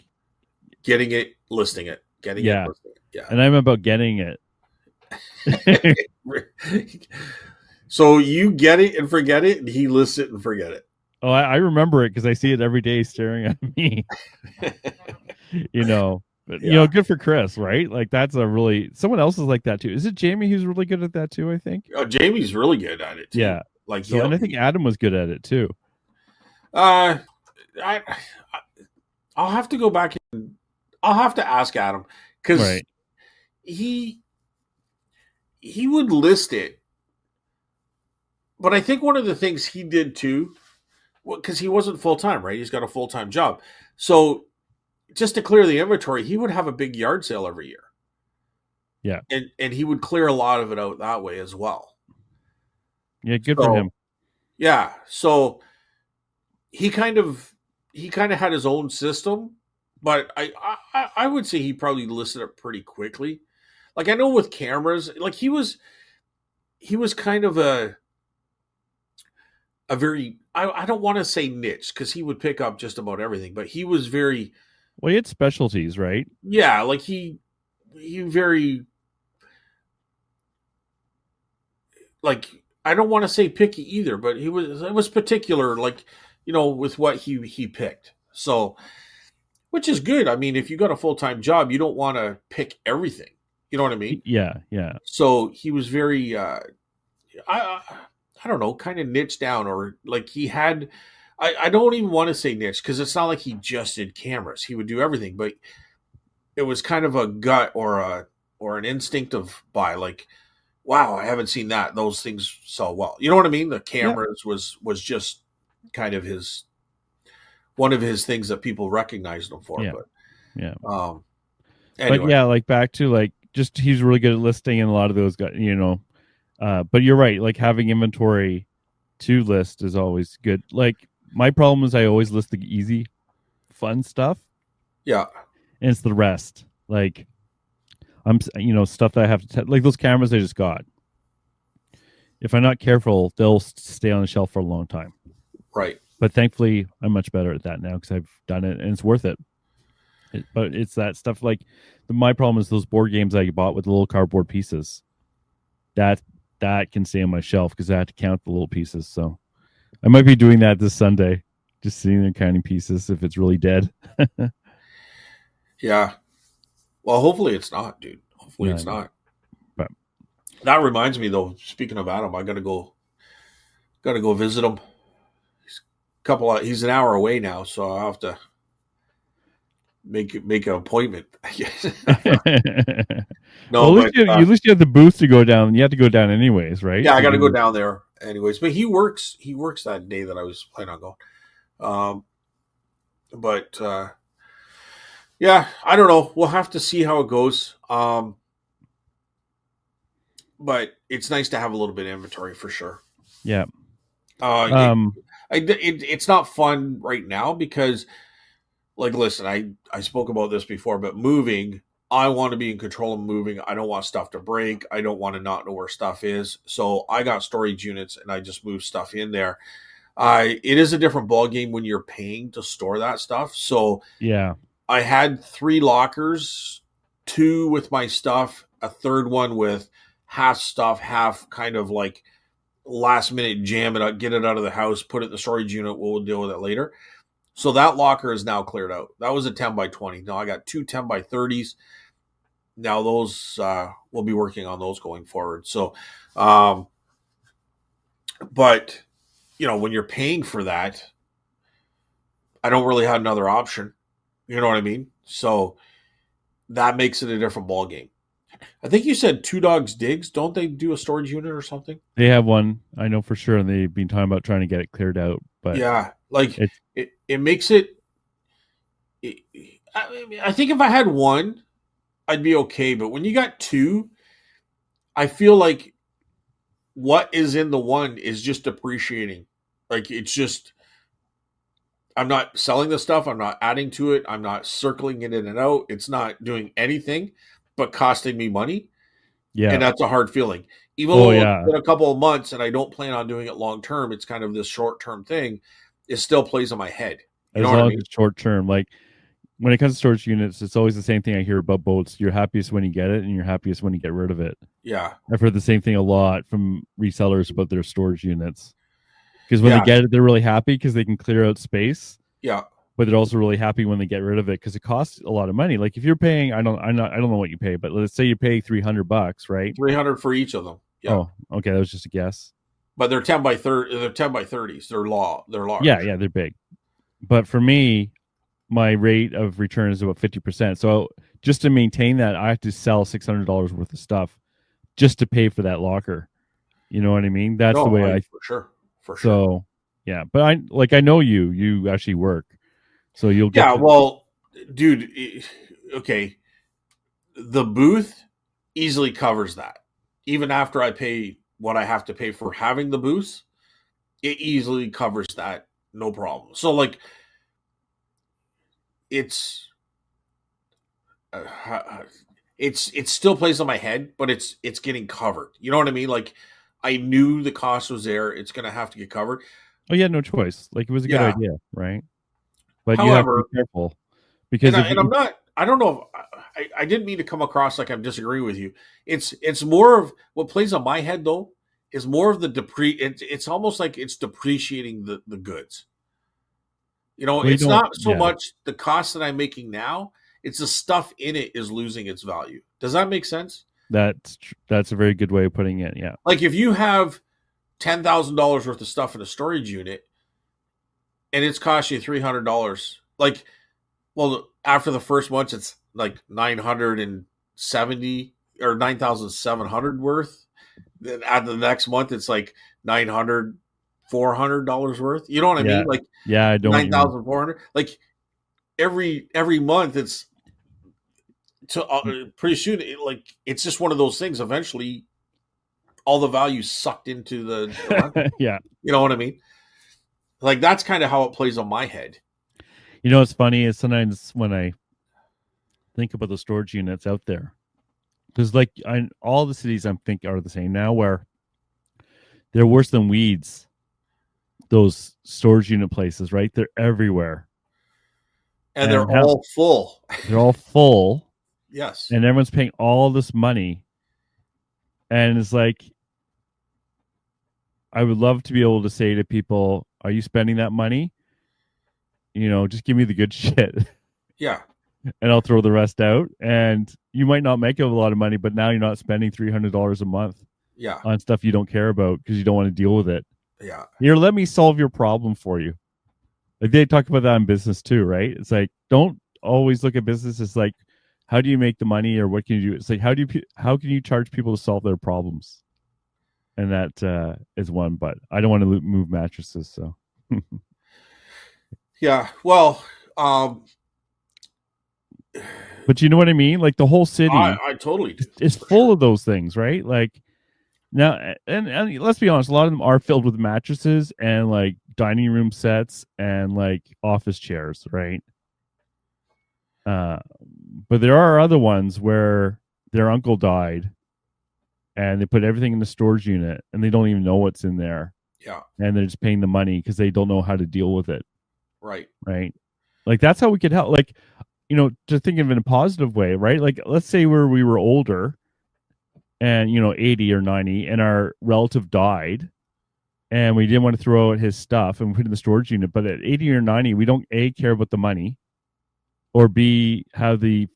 [SPEAKER 1] getting it, listing it, getting it,
[SPEAKER 2] yeah,
[SPEAKER 1] listing it.
[SPEAKER 2] and I'm about getting it.
[SPEAKER 1] Yeah. So you get it and forget it, and he lists it and forget it.
[SPEAKER 2] Oh, I remember it because I see it every day staring at me. But
[SPEAKER 1] Yeah.
[SPEAKER 2] good for Chris, right? Like that's a really someone else is like that too. Is it Jamie who's really good at that too? I think.
[SPEAKER 1] Oh, Jamie's really good at it too.
[SPEAKER 2] Yeah.
[SPEAKER 1] Like
[SPEAKER 2] So, and I think Adam was good at it too.
[SPEAKER 1] uh, I I'll have to go back and I'll have to ask Adam because
[SPEAKER 2] Right.
[SPEAKER 1] he he would list it, but I think one of the things he did too, because he wasn't full time, right? He's got a full time job, so just to clear the inventory, he would have a big yard sale every year,
[SPEAKER 2] Yeah.
[SPEAKER 1] and he would clear a lot of it out that way as well.
[SPEAKER 2] Yeah. Good for
[SPEAKER 1] So
[SPEAKER 2] him.
[SPEAKER 1] yeah, so he kind of had his own system, but I would say he probably listed it pretty quickly. Like I know with cameras, like he was kind of a very I don't want to say niche because he would pick up just about everything, but he was very
[SPEAKER 2] Well, he had specialties, right?
[SPEAKER 1] yeah, like he very like I don't want to say picky either, but he was it was particular, like with what he picked. So which is good. I mean, if you got a full time job, you don't want to pick everything. You know what I mean?
[SPEAKER 2] Yeah. Yeah.
[SPEAKER 1] So he was very I I don't know, kind of niche down, or like he had. I don't even want to say niche because it's not like he just did cameras. He would do everything, but it was kind of a gut or an instinct of buy. Like, wow, I haven't seen that. Those things sell well. You know what I mean? The
[SPEAKER 2] Yep.
[SPEAKER 1] cameras was just kind of his one of his things that people recognized him for.
[SPEAKER 2] Yeah.
[SPEAKER 1] But
[SPEAKER 2] Yeah. But
[SPEAKER 1] anyway,
[SPEAKER 2] yeah, like back to like just he's really good at listing, and a lot of those guys, but you're right. Like having inventory to list is always good. Like my problem is I always list the easy, fun stuff,
[SPEAKER 1] yeah,
[SPEAKER 2] and it's the rest. Like I'm, stuff that I have to like those cameras I just got. If I'm not careful, they'll stay on the shelf for a long time.
[SPEAKER 1] right.
[SPEAKER 2] But thankfully, I'm much better at that now because I've done it and it's worth it. But it's that stuff like my problem is those board games I bought with the little cardboard pieces. That that can stay on my shelf because I have to count the little pieces. So I might be doing that this Sunday, just sitting there counting pieces if it's really dead.
[SPEAKER 1] Yeah. Well, hopefully it's not, dude. Hopefully
[SPEAKER 2] No,
[SPEAKER 1] it's not.
[SPEAKER 2] but
[SPEAKER 1] That reminds me though, speaking of Adam, I gotta go visit him. He's an hour away now, so I'll have to make an appointment. I guess.
[SPEAKER 2] well,
[SPEAKER 1] No, but
[SPEAKER 2] at least you have the booth to go down. You have to go down anyways, right?
[SPEAKER 1] yeah, I
[SPEAKER 2] To
[SPEAKER 1] gotta go
[SPEAKER 2] do
[SPEAKER 1] down there. anyways, but he works that day that I was planning on going. Um, but yeah, I don't know. We'll have to see how it goes. But it's nice to have a little bit of inventory for sure.
[SPEAKER 2] Yeah.
[SPEAKER 1] Uh, it,
[SPEAKER 2] Um.
[SPEAKER 1] it's not fun right now because, like, listen, I spoke about this before, but moving, I want to be in control of moving. I don't want stuff to break. I don't want to not know where stuff is. So I got storage units and I just move stuff in there. It is a different ball game when you're paying to store that stuff. So
[SPEAKER 2] Yeah.
[SPEAKER 1] I had 3 lockers, two with my stuff, a third one with half stuff, half kind of like last minute jam it up, get it out of the house, put it in the storage unit. We'll deal with it later. So that locker is now cleared out. That was a 10 by 20. Now I got two 10 by 30s. Now those, we'll be working on those going forward. So, um, but when you're paying for that, I don't really have another option. You know what I mean? So that makes it a different ball game. I think you said Two Dogs Digs. Don't they do a storage unit or something?
[SPEAKER 2] They have one, I know for sure, and they've been talking about trying to get it cleared out, but
[SPEAKER 1] Yeah, like
[SPEAKER 2] it's
[SPEAKER 1] it makes it. I think if I had one, I'd be okay. But when you got two, I feel like what is in the one is just depreciating. Like it's just I'm not selling the stuff. I'm not adding to it. I'm not circling it in and out. It's not doing anything but costing me money. And
[SPEAKER 2] yeah.
[SPEAKER 1] that's a hard feeling. Even
[SPEAKER 2] Oh
[SPEAKER 1] though it's
[SPEAKER 2] yeah.
[SPEAKER 1] been a couple of months and I don't plan on doing it long term, it's kind of this short term thing. It still plays in my head. You know
[SPEAKER 2] As
[SPEAKER 1] what I
[SPEAKER 2] long as
[SPEAKER 1] mean?
[SPEAKER 2] it's short term, like when it comes to storage units, it's always the same thing I hear about boats. You're happiest when you get it, and you're happiest when you get rid of it.
[SPEAKER 1] Yeah.
[SPEAKER 2] I've heard the same thing a lot from resellers about their storage units. Because when they
[SPEAKER 1] Yeah.
[SPEAKER 2] get it, they're really happy because they can clear out space,
[SPEAKER 1] Yeah.
[SPEAKER 2] but they're also really happy when they get rid of it because it costs a lot of money. Like if you're paying, I don't know what you pay, but let's say you pay $300, right?
[SPEAKER 1] 300 for each of them. Yeah.
[SPEAKER 2] Oh, okay, that was just a guess.
[SPEAKER 1] But they're 10 by 30. They're 10 by 30s. They're
[SPEAKER 2] Yeah,
[SPEAKER 1] large.
[SPEAKER 2] yeah, they're big. But for me, my rate of return is about 50%. So just to maintain that, I have to sell $600 worth of stuff just to pay for that locker. You know what I mean? That's the
[SPEAKER 1] No,
[SPEAKER 2] way I.
[SPEAKER 1] for sure. For sure.
[SPEAKER 2] So yeah, but I know you actually work, so you'll get
[SPEAKER 1] Yeah.
[SPEAKER 2] to.
[SPEAKER 1] Well, dude, okay. The booth easily covers that. Even after I pay what I have to pay for having the booth, it easily covers that. No problem. So, like, it's it still plays on my head, but it's getting covered. You know what I mean? Like I knew the cost was there. It's going to have to get covered.
[SPEAKER 2] Oh, you had no choice. Like it was a good
[SPEAKER 1] Yeah.
[SPEAKER 2] idea, right? But you have to be
[SPEAKER 1] However,
[SPEAKER 2] careful
[SPEAKER 1] and
[SPEAKER 2] because
[SPEAKER 1] I, and I'm not. I don't know. If, I didn't mean to come across like I'm disagreeing with you. It's more of what plays on my head though is more of the It's almost like it's depreciating the goods.
[SPEAKER 2] well, you
[SPEAKER 1] It's
[SPEAKER 2] don't.
[SPEAKER 1] not so
[SPEAKER 2] Yeah,
[SPEAKER 1] much the cost that I'm making now. It's the stuff in it is losing its value. Does that make sense?
[SPEAKER 2] that's a very good way of putting it. Yeah,
[SPEAKER 1] Like if you have $10,000 worth of stuff in a storage unit and it's cost you $300, like, well, after the first month, it's like 970 or 9,700 worth. Then at the next month, it's like 900, $400 worth. You know what I
[SPEAKER 2] yeah,
[SPEAKER 1] mean? Like
[SPEAKER 2] yeah. I don't even.
[SPEAKER 1] 9,400. Like every month, it's to pretty soon. Like it's just one of those things. Eventually, all the value sucked into the rental.
[SPEAKER 2] Yeah,
[SPEAKER 1] You know what I mean? Like that's kind of how it plays on my head.
[SPEAKER 2] you know what's funny is sometimes when I think about the storage units out there, because like all the cities I'm think are the same now, where they're worse than weeds. Those storage unit places, right? They're everywhere,
[SPEAKER 1] And they're
[SPEAKER 2] and how
[SPEAKER 1] all full.
[SPEAKER 2] they're all full,
[SPEAKER 1] Yes.
[SPEAKER 2] and everyone's paying all this money, and it's like I would love to be able to say to people, "Are you spending that money? Just give me the good shit,
[SPEAKER 1] Yeah.
[SPEAKER 2] and I'll throw the rest out." And you might not make a lot of money, but now you're not spending $300 a month
[SPEAKER 1] Yeah.
[SPEAKER 2] on stuff you don't care about because you don't want to deal with it.
[SPEAKER 1] Yeah.
[SPEAKER 2] Here, let me solve your problem for you. Like they talk about that in business too, right? It's like don't always look at business as like how do you make the money or what can you do? It's like how can you charge people to solve their problems? and that is one. But I don't want to move mattresses, so.
[SPEAKER 1] Yeah. Well, um,
[SPEAKER 2] But you know what I mean? Like the whole city
[SPEAKER 1] I totally do
[SPEAKER 2] is
[SPEAKER 1] for
[SPEAKER 2] full
[SPEAKER 1] sure.
[SPEAKER 2] of those things, right? Like now, and let's be honest, a lot of them are filled with mattresses and like dining room sets and like office chairs, right? Uh, but there are other ones where their uncle died and they put everything in the storage unit and they don't even know what's in there
[SPEAKER 1] Yeah.
[SPEAKER 2] and they're just paying the money because they don't know how to deal with it,
[SPEAKER 1] Right.
[SPEAKER 2] right? Like that's how we could help. Like, to think of it in a positive way, right? Like let's say we were older and 80 or 90 and our relative died and we didn't want to throw out his stuff and put it in the storage unit, but at 80 or 90 we don't a care about the money or b have the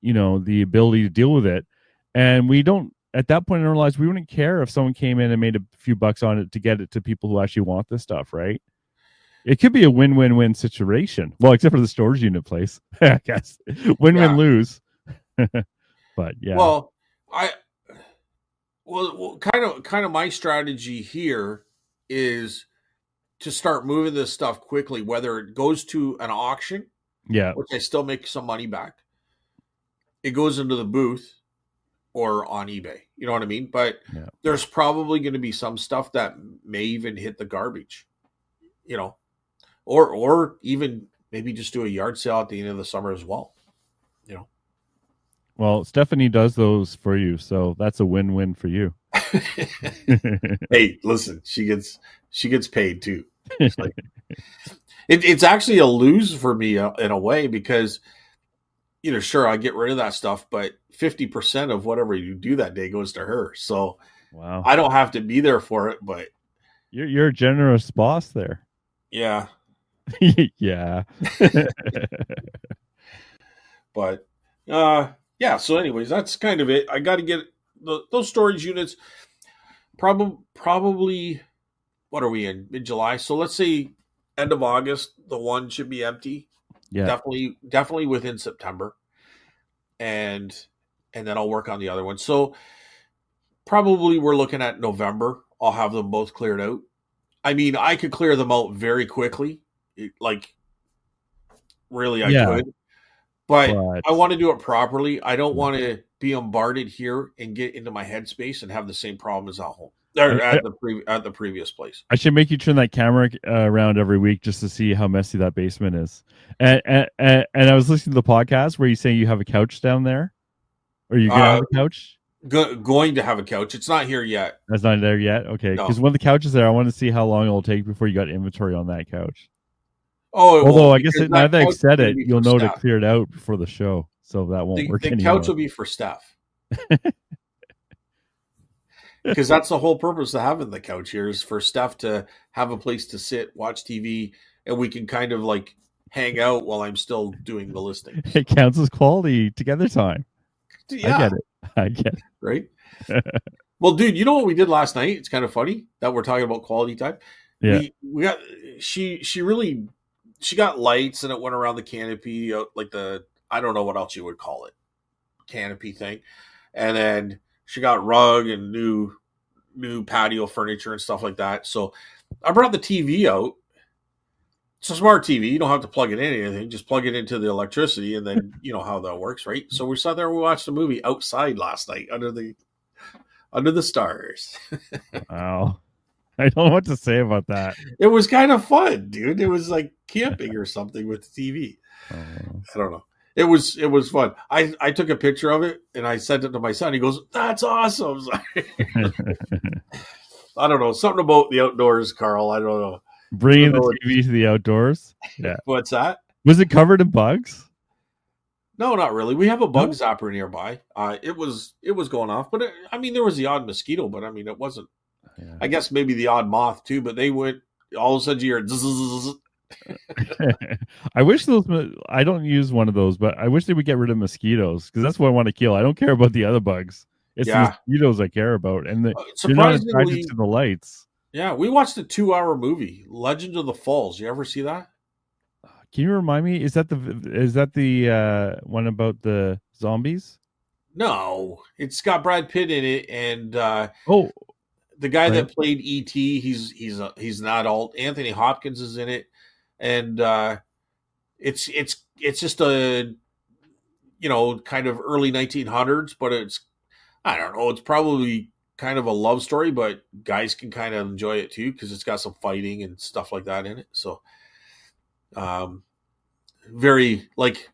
[SPEAKER 2] ability to deal with it, and we don't at that point in our lives we wouldn't care if someone came in and made a few bucks on it to get it to people who actually want this stuff, right? It could be a win-win-win situation, well, except for the storage unit place. I guess win-win
[SPEAKER 1] Yeah.
[SPEAKER 2] lose. But yeah.
[SPEAKER 1] Well, I kind of my strategy here is to start moving this stuff quickly, whether it goes to an auction,
[SPEAKER 2] Yeah.
[SPEAKER 1] which I still make some money back, it goes into the booth or on eBay. You know what I mean? But
[SPEAKER 2] Yeah.
[SPEAKER 1] there's probably going to be some stuff that may even hit the garbage, or even maybe just do a yard sale at the end of the summer as well. You know.
[SPEAKER 2] Well, Stephanie does those for you, so that's a win-win for you.
[SPEAKER 1] Hey, listen, she gets paid too. It's like it's actually a lose for me in a way because sure, I get rid of that stuff, but 50% of whatever you do that day goes to her. So
[SPEAKER 2] Wow.
[SPEAKER 1] I don't have to be there for it, but
[SPEAKER 2] You're a generous boss there.
[SPEAKER 1] yeah.
[SPEAKER 2] Yeah.
[SPEAKER 1] But yeah. So, anyways, that's kind of it. I got to get those storage units. Probably. What are we in mid July? So let's say end of August. The one should be empty.
[SPEAKER 2] Yeah.
[SPEAKER 1] Definitely within September, and then I'll work on the other one. So probably we're looking at November. I'll have them both cleared out. I mean, I could clear them out very quickly. Like, really, I
[SPEAKER 2] Yeah.
[SPEAKER 1] could. But
[SPEAKER 2] But
[SPEAKER 1] I want to do it properly. I don't want to be bombarded here and get into my headspace and have the same problem as at home or
[SPEAKER 2] I,
[SPEAKER 1] at the previous place.
[SPEAKER 2] I should make you turn that camera around every week just to see how messy that basement is. And I was listening to the podcast where you say you have a couch down there. Are you gonna have a couch?
[SPEAKER 1] Going to have a couch. It's not here yet.
[SPEAKER 2] That's not there yet. Okay,
[SPEAKER 1] No.
[SPEAKER 2] because when the couch is there, I want to see how long it'll take before you got inventory on that couch.
[SPEAKER 1] Oh, it
[SPEAKER 2] Although
[SPEAKER 1] won't,
[SPEAKER 2] I guess
[SPEAKER 1] because
[SPEAKER 2] now
[SPEAKER 1] that
[SPEAKER 2] that I've
[SPEAKER 1] couch is
[SPEAKER 2] said
[SPEAKER 1] going to
[SPEAKER 2] it,
[SPEAKER 1] be
[SPEAKER 2] you'll
[SPEAKER 1] for
[SPEAKER 2] know to
[SPEAKER 1] Steph.
[SPEAKER 2] clear it out before the show, so that won't work
[SPEAKER 1] The
[SPEAKER 2] anymore.
[SPEAKER 1] couch will be for Steph. Because that's the whole purpose of having the couch here is for Steph to have a place to sit, watch TV, and we can kind of like hang out while I'm still doing the listings.
[SPEAKER 2] It counts as quality together time.
[SPEAKER 1] Yeah.
[SPEAKER 2] I get it. I get it.
[SPEAKER 1] Right? Well, dude, you know what we did last night? It's kind of funny that we're talking about quality time.
[SPEAKER 2] Yeah.
[SPEAKER 1] We got she got lights and it went around the canopy, like the I don't know what else you would call it, canopy thing, and then she got rug and new patio furniture and stuff like that. So I brought the TV out. It's a smart TV. You don't have to plug it in anything. Just plug it into the electricity, and then you know how that works, right? So we sat there and we watched a movie outside last night under the stars.
[SPEAKER 2] Wow. I don't know what to say about that.
[SPEAKER 1] It was kind of fun, dude. It was like camping or something with the TV.
[SPEAKER 2] Oh.
[SPEAKER 1] I don't know. It was fun. I took a picture of it and I sent it to my son. He goes, "That's awesome." I don't know, something about the outdoors, Carl. I don't know.
[SPEAKER 2] Bringing the TV to the outdoors. Yeah.
[SPEAKER 1] What's that?
[SPEAKER 2] Was it covered in bugs?
[SPEAKER 1] No, not really. We have a bug zapper nearby. It was going off, but I mean, there was the odd mosquito, but I mean, it wasn't. Yeah. I guess maybe the odd moth too, but they went all of a sudden. You're.
[SPEAKER 2] I wish those. I don't use one of those, but I wish they would get rid of mosquitoes because that's what I want to kill. I don't care about the other bugs. It's the mosquitoes I care about, and they're not attracted to the lights.
[SPEAKER 1] Yeah, we watched a 2-hour movie, Legend of the Falls. You ever see that?
[SPEAKER 2] Can you remind me? Is that the one about the zombies?
[SPEAKER 1] No, it's got Brad Pitt in it, and the guy
[SPEAKER 2] Right.
[SPEAKER 1] that played E.T., he's not old. Anthony Hopkins is in it, and it's just a kind of early 1900s, but it's I don't know, it's probably kind of a love story, but guys can kind of enjoy it too because it's got some fighting and stuff like that in it. So, um, very like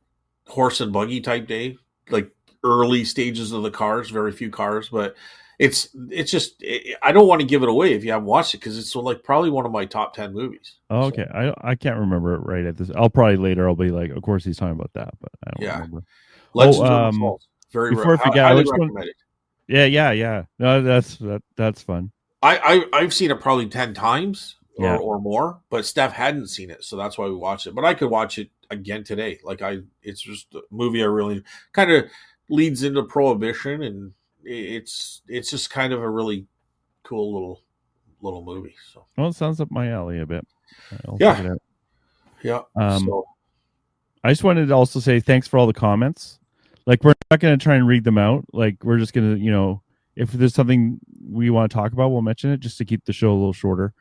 [SPEAKER 1] horse and buggy type day, like early stages of the cars, very few cars, but it's just I don't want to give it away if you haven't watched it because it's like probably one of my top 10 movies.
[SPEAKER 2] Oh, okay. I can't remember it right at this. I'll probably later. I'll be like, of course he's talking about that, but I don't
[SPEAKER 1] Yeah,
[SPEAKER 2] remember.
[SPEAKER 1] Legends of the Falls, very
[SPEAKER 2] before I forget,
[SPEAKER 1] highly recommended.
[SPEAKER 2] Yeah. No, that's fun.
[SPEAKER 1] I've seen it probably 10 times
[SPEAKER 2] Yeah.
[SPEAKER 1] or more, but Steph hadn't seen it, so that's why we watched it. But I could watch it again today. It's just a movie I really kind of leads into prohibition, and it's just kind of a really cool little movie. So
[SPEAKER 2] Well, it sounds up my alley a bit. I'll
[SPEAKER 1] Yeah.
[SPEAKER 2] check it out.
[SPEAKER 1] yeah, so
[SPEAKER 2] I just wanted to also say thanks for all the comments. Like, we're not going to try and read them out. Like, we're just going to, if there's something we want to talk about, we'll mention it just to keep the show a little shorter.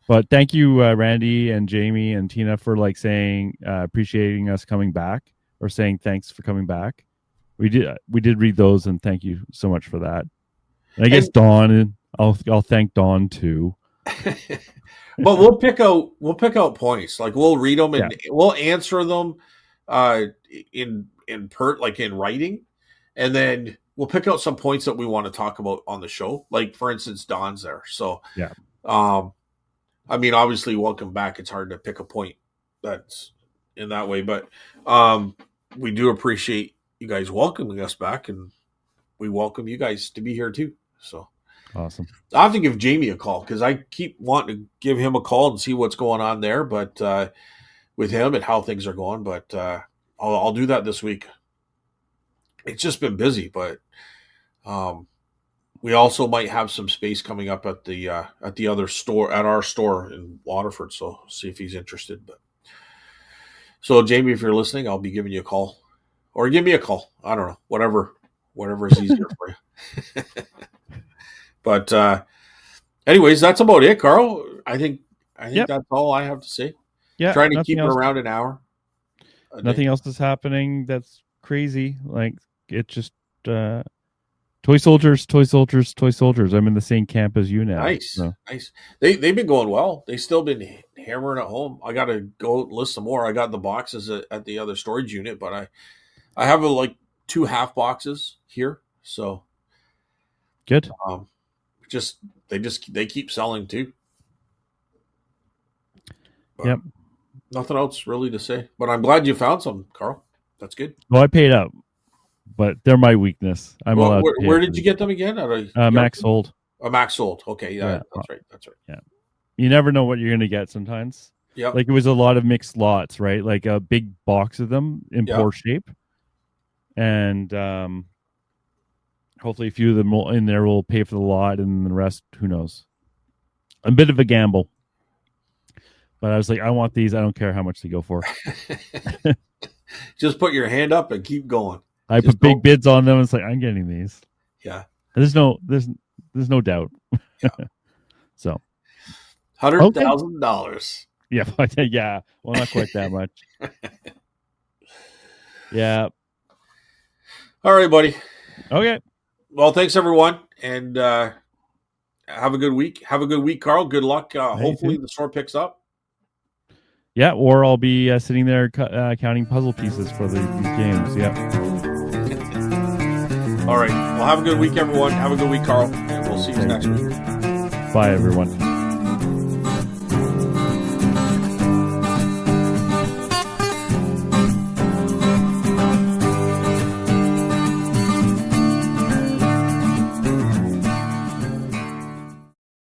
[SPEAKER 2] But thank you, Randy and Jamie and Tina, for like saying appreciating us coming back or saying thanks for coming back. We did read those, and thank you so much for that. And I guess Dawn, I'll thank Dawn too.
[SPEAKER 1] but we'll pick out points. Like we'll read them and we'll answer them in writing, and then we'll pick out some points that we want to talk about on the show. Like for instance, Dawn's there. So
[SPEAKER 2] yeah.
[SPEAKER 1] I mean, obviously, welcome back. It's hard to pick a point that's in that way, but we do appreciate you guys welcoming us back, and we welcome you guys to be here too. So
[SPEAKER 2] awesome.
[SPEAKER 1] I have to give Jamie a call because I keep wanting to give him a call and see what's going on there, but with him and how things are going. But I'll do that this week. It's just been busy, but we also might have some space coming up at the other store, at our store in Waterford. So see if he's interested. But so Jamie, if you're listening, I'll be giving you a call, or give me a call. I don't know, whatever is easier for you. But anyways, that's about it, Carl. I think that's all I have to say.
[SPEAKER 2] Yeah,
[SPEAKER 1] trying to keep it around an hour.
[SPEAKER 2] Nothing else is happening that's crazy. Like it just toy soldiers. I'm in the same camp as you now.
[SPEAKER 1] Nice, so. Nice. They've been going well. They've still been hammering at home. I got to go list some more. I got the boxes at the other storage unit, but I have like 2 half boxes here. So
[SPEAKER 2] good.
[SPEAKER 1] They keep selling too. But
[SPEAKER 2] yep.
[SPEAKER 1] Nothing else really to say. But I'm glad you found some, Carl. That's good.
[SPEAKER 2] Well, I paid up, but they're my weakness. I'm allowed.
[SPEAKER 1] Where did you get them again?
[SPEAKER 2] Max sold.
[SPEAKER 1] Max sold. Okay, yeah, that's right.
[SPEAKER 2] Yeah. You never know what you're going to get sometimes.
[SPEAKER 1] Yeah.
[SPEAKER 2] Like it was a lot of mixed lots, right? Like a big box of them in poor shape. And hopefully a few of them in there will pay for the lot, and the rest, who knows? A bit of a gamble. But I was like, I want these. I don't care how much they go for.
[SPEAKER 1] Just put your hand up and keep going.
[SPEAKER 2] I put big bids on them. It's like, I'm getting these.
[SPEAKER 1] Yeah.
[SPEAKER 2] There's no doubt.
[SPEAKER 1] Yeah.
[SPEAKER 2] So
[SPEAKER 1] $100,000.
[SPEAKER 2] Yeah. Yeah. Well, not quite that much. Yeah.
[SPEAKER 1] All right, buddy.
[SPEAKER 2] Okay.
[SPEAKER 1] Well, thanks everyone, and have a good week. Have a good week, Carl. Good luck. Hopefully the store picks up.
[SPEAKER 2] Yeah, or I'll be sitting there counting puzzle pieces for these games. Yeah.
[SPEAKER 1] All right. Well, have a good week, everyone. Have a good week, Carl, and we'll see you next week.
[SPEAKER 2] Bye, everyone.